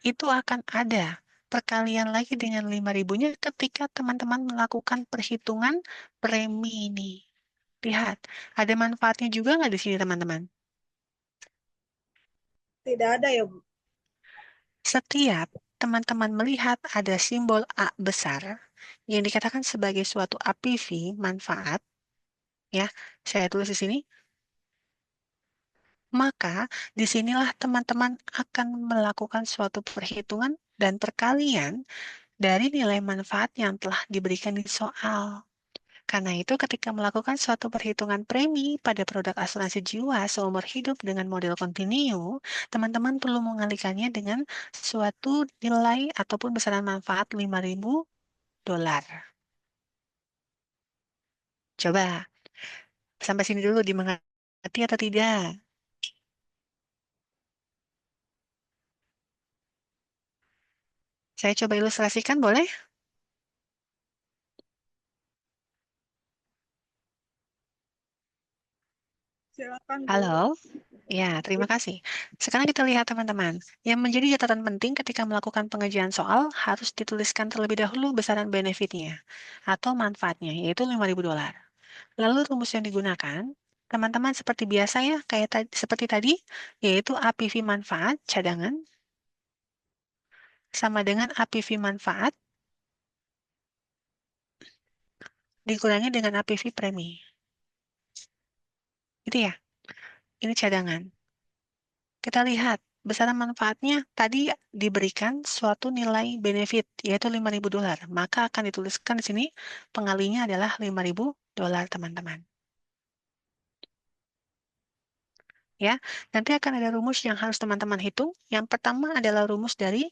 itu akan ada perkalian lagi dengan 5.000-nya ketika teman-teman melakukan perhitungan premi ini. Lihat, ada manfaatnya juga nggak di sini, teman-teman? Tidak ada ya Bu. Setiap teman-teman melihat ada simbol A besar yang dikatakan sebagai suatu APV manfaat, ya, saya tulis di sini, maka disinilah teman-teman akan melakukan suatu perhitungan dan perkalian dari nilai manfaat yang telah diberikan di soal. Karena itu, ketika melakukan suatu perhitungan premi pada produk asuransi jiwa seumur hidup dengan model kontinu, teman-teman perlu mengalihkannya dengan suatu nilai ataupun besaran manfaat $5.000. Coba, sampai sini dulu dimengerti atau tidak? Saya coba ilustrasikan, boleh? Silakan Bu. Halo? Ya, terima kasih. Sekarang kita lihat teman-teman. Yang menjadi catatan penting ketika melakukan pengerjaan soal harus dituliskan terlebih dahulu besaran benefitnya atau manfaatnya, yaitu $5.000. Lalu rumus yang digunakan, teman-teman seperti biasa ya, kayak seperti tadi, yaitu APV manfaat cadangan sama dengan APV manfaat dikurangi dengan APV premi. Gitu ya, ini cadangan. Kita lihat, besaran manfaatnya tadi diberikan suatu nilai benefit, yaitu $5.000. Maka akan dituliskan di sini pengalinya adalah $5.000, teman-teman. Ya, nanti akan ada rumus yang harus teman-teman hitung. Yang pertama adalah rumus dari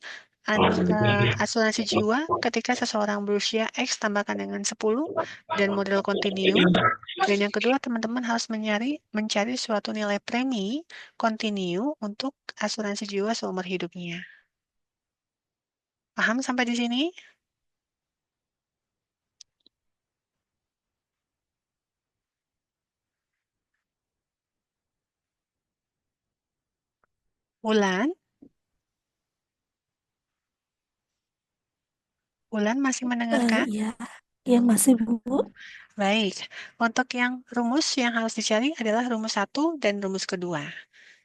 asuransi jiwa ketika seseorang berusia X tambahkan dengan 10 dan model kontinu. Dan yang kedua, teman-teman harus mencari suatu nilai premi kontinu untuk asuransi jiwa seumur hidupnya. Paham sampai di sini? Wulan? Ulan masih mendengarkan? Iya, ya masih Bu. Baik, untuk yang rumus yang harus dicari adalah rumus 1 dan rumus kedua.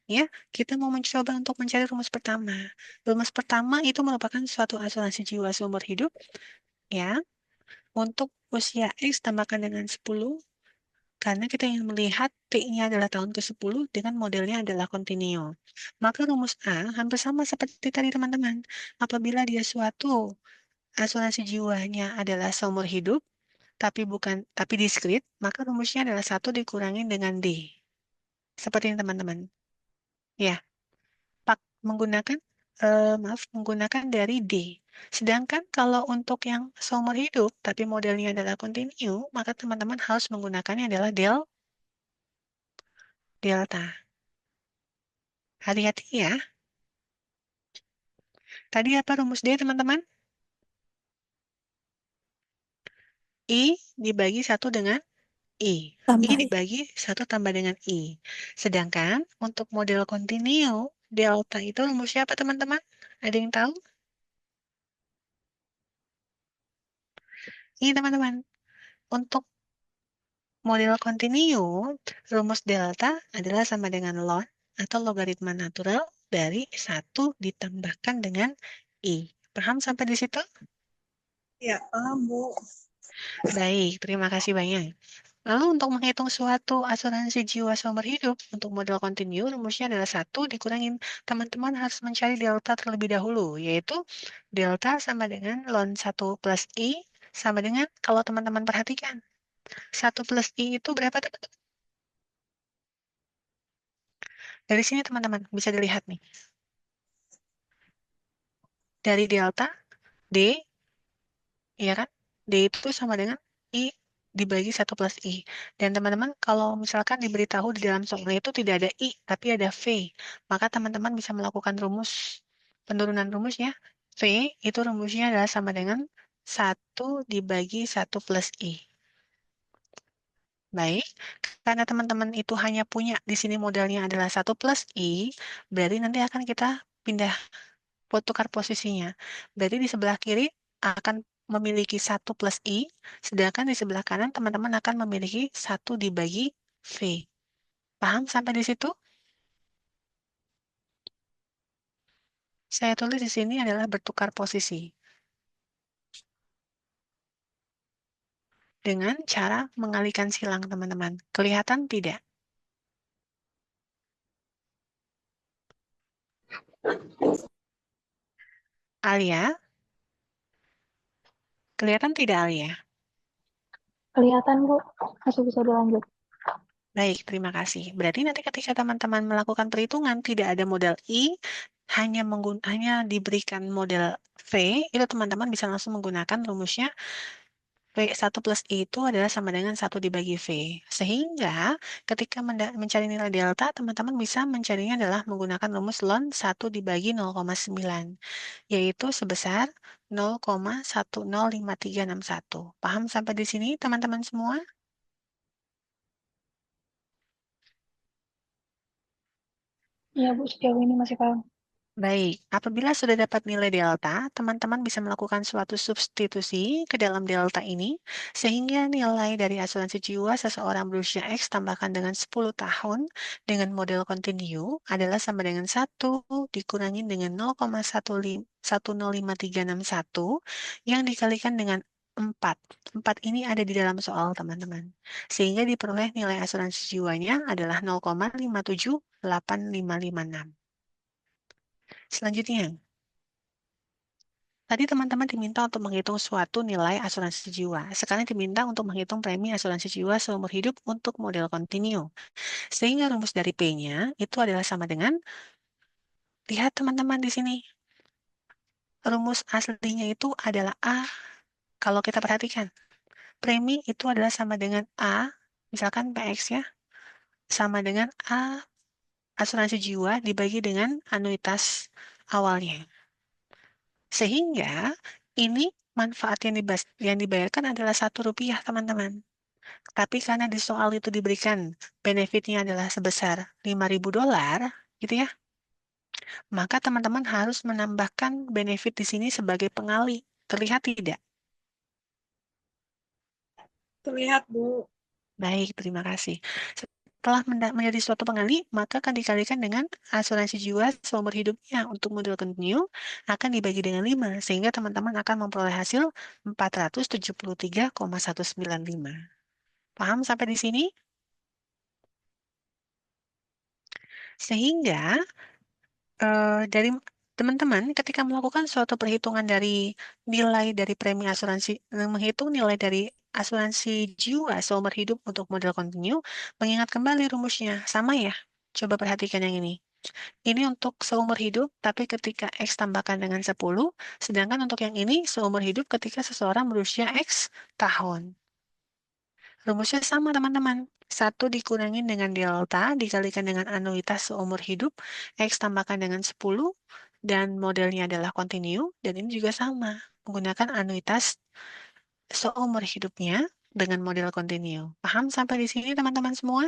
Ya, kita mau mencoba untuk mencari rumus pertama. Rumus pertama itu merupakan suatu asuransi jiwa seumur hidup, ya, untuk usia X tambahkan dengan 10, karena kita ingin melihat T-nya adalah tahun ke-10 dengan modelnya adalah kontinu. Maka rumus A hampir sama seperti tadi teman-teman. Apabila dia suatu asuransi jiwanya adalah seumur hidup, tapi diskrit, maka rumusnya adalah 1 dikurangi dengan D. Seperti ini teman-teman. Ya, menggunakan menggunakan dari D. Sedangkan kalau untuk yang seumur hidup tapi modelnya adalah kontinu, maka teman-teman harus menggunakannya adalah delta. Hati-hati ya. Tadi apa rumus D, teman-teman? I dibagi 1 dengan I. I Tambah. dibagi 1 tambah dengan I. Sedangkan untuk model kontinu, delta itu rumusnya apa, teman-teman? Ada yang tahu? Ini, teman-teman. Untuk model kontinu, rumus delta adalah sama dengan ln atau logaritma natural dari 1 ditambahkan dengan I. Paham sampai di situ? Ya, paham, Bu. Baik, terima kasih banyak. Lalu untuk menghitung suatu asuransi jiwa seumur hidup, untuk model kontinu, rumusnya adalah 1 dikurangin. Teman-teman harus mencari delta terlebih dahulu, yaitu delta sama dengan ln 1 plus I, sama dengan, kalau teman-teman perhatikan, 1 plus I itu berapa, teman-teman? Dari sini, teman-teman, bisa dilihat nih. Dari delta, D, ya kan? D itu sama dengan I dibagi 1 plus I. Dan teman-teman, kalau misalkan diberitahu di dalam soal itu tidak ada I, tapi ada V, maka teman-teman bisa melakukan penurunan rumusnya. V itu rumusnya adalah sama dengan 1 dibagi 1 plus I. Baik, karena teman-teman itu hanya punya di sini modelnya adalah 1 plus I, berarti nanti akan kita pindah tukar posisinya. Berarti di sebelah kiri akan memiliki 1 plus I, sedangkan di sebelah kanan teman-teman akan memiliki 1 dibagi V. Paham sampai di situ? Saya tulis di sini adalah bertukar posisi. Dengan cara mengalihkan silang, teman-teman. Kelihatan tidak? Alia? Kelihatan tidak, Alia? Kelihatan, Bu. Masih bisa dilanjut. Baik, terima kasih. Berarti nanti ketika teman-teman melakukan perhitungan, tidak ada model I, hanya diberikan model V, itu teman-teman bisa langsung menggunakan rumusnya V1 plus I itu adalah sama dengan 1 dibagi V. Sehingga ketika mencari nilai delta, teman-teman bisa mencarinya adalah menggunakan rumus ln 1 dibagi 0,9, yaitu sebesar 0,105361. Paham sampai di sini, teman-teman semua? Iya, Bu. Sejauh ini masih paham. Baik, apabila sudah dapat nilai delta, teman-teman bisa melakukan suatu substitusi ke dalam delta ini, sehingga nilai dari asuransi jiwa seseorang berusia X tambahkan dengan 10 tahun dengan model kontinu adalah sama dengan 1 dikurangi dengan 0,105361 yang dikalikan dengan 4. 4 ini ada di dalam soal, teman-teman. Sehingga diperoleh nilai asuransi jiwanya adalah 0,578556. Selanjutnya, tadi teman-teman diminta untuk menghitung suatu nilai asuransi jiwa. Sekarang diminta untuk menghitung premi asuransi jiwa seumur hidup untuk model kontinu. Sehingga rumus dari P-nya itu adalah sama dengan, lihat teman-teman di sini, rumus aslinya itu adalah A. Kalau kita perhatikan, premi itu adalah sama dengan A, misalkan PX ya, sama dengan A asuransi jiwa dibagi dengan anuitas awalnya. Sehingga ini manfaat yang dibayarkan adalah Rp1, teman-teman. Tapi karena di soal itu diberikan benefitnya adalah sebesar $5.000, gitu ya, maka teman-teman harus menambahkan benefit di sini sebagai pengali. Terlihat tidak? Terlihat, Bu. Baik, terima kasih. Setelah menjadi suatu penggali, maka akan dikalikan dengan asuransi jiwa seumur hidupnya untuk model continue akan dibagi dengan 5, sehingga teman-teman akan memperoleh hasil 473,195. Paham sampai di sini? Sehingga dari teman-teman ketika melakukan suatu perhitungan dari nilai dari premi asuransi, menghitung nilai dari asuransi jiwa seumur hidup untuk model continue, mengingat kembali rumusnya, sama ya? Coba perhatikan yang ini. Ini untuk seumur hidup, tapi ketika X tambahkan dengan 10, sedangkan untuk yang ini seumur hidup ketika seseorang berusia X tahun. Rumusnya sama, teman-teman. 1 dikurangi dengan delta, dikalikan dengan anuitas seumur hidup, X tambahkan dengan 10, dan modelnya adalah continue, dan ini juga sama. Menggunakan anuitas seumur hidupnya dengan model continue. Paham sampai di sini, teman-teman semua?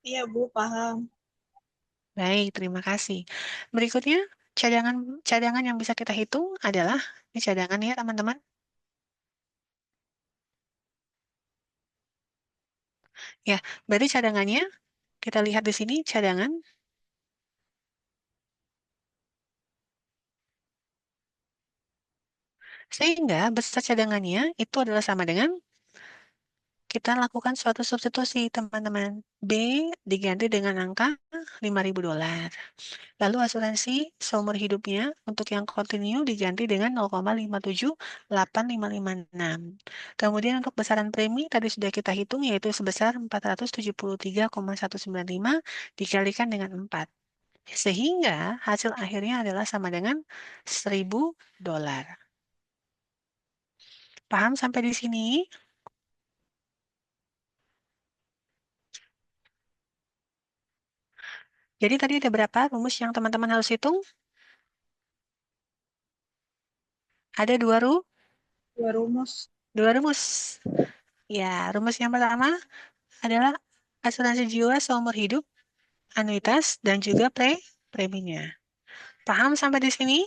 Iya, Bu, paham. Baik, terima kasih. Berikutnya, cadangan yang bisa kita hitung adalah, ini cadangan ya, teman-teman. Ya, berarti cadangannya, kita lihat di sini cadangan. Sehingga besar cadangannya itu adalah sama dengan kita lakukan suatu substitusi, teman-teman. B diganti dengan angka $5.000. Lalu asuransi seumur hidupnya untuk yang continue diganti dengan 0,57856. Kemudian untuk besaran premi tadi sudah kita hitung yaitu sebesar 473,195 dikalikan dengan 4. Sehingga hasil akhirnya adalah sama dengan $1.000. Paham sampai di sini? Jadi tadi ada berapa rumus yang teman-teman harus hitung? Ada dua Dua rumus. Ya, rumus yang pertama adalah asuransi jiwa seumur hidup, anuitas, dan juga preminya. Paham sampai di sini?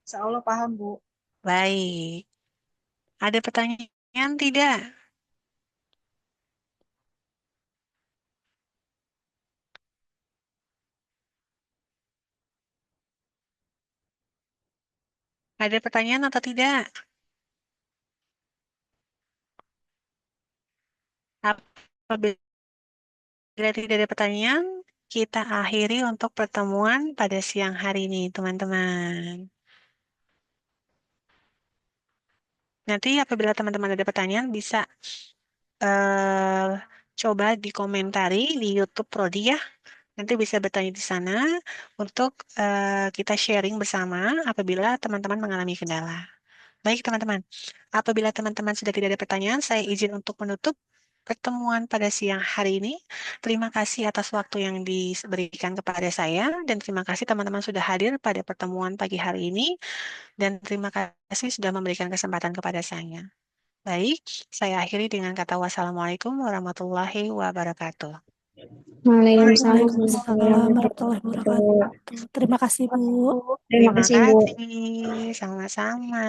Insya Allah paham, Bu. Baik. Ada pertanyaan tidak? Ada pertanyaan atau tidak? Apabila tidak ada pertanyaan, kita akhiri untuk pertemuan pada siang hari ini, teman-teman. Nanti apabila teman-teman ada pertanyaan, bisa coba dikomentari di YouTube Prodi ya. Nanti bisa bertanya di sana untuk kita sharing bersama apabila teman-teman mengalami kendala. Baik teman-teman, apabila teman-teman sudah tidak ada pertanyaan, saya izin untuk menutup pertemuan pada siang hari ini. Terima kasih atas waktu yang diberikan kepada saya dan terima kasih teman-teman sudah hadir pada pertemuan pagi hari ini dan terima kasih sudah memberikan kesempatan kepada saya. Baik, saya akhiri dengan kata wassalamualaikum warahmatullahi wabarakatuh. Waalaikumsalam Waalaikumsalam warahmatullahi wabarakatuh. Terima kasih, Bu. Terima kasih, Bu. Sama-sama.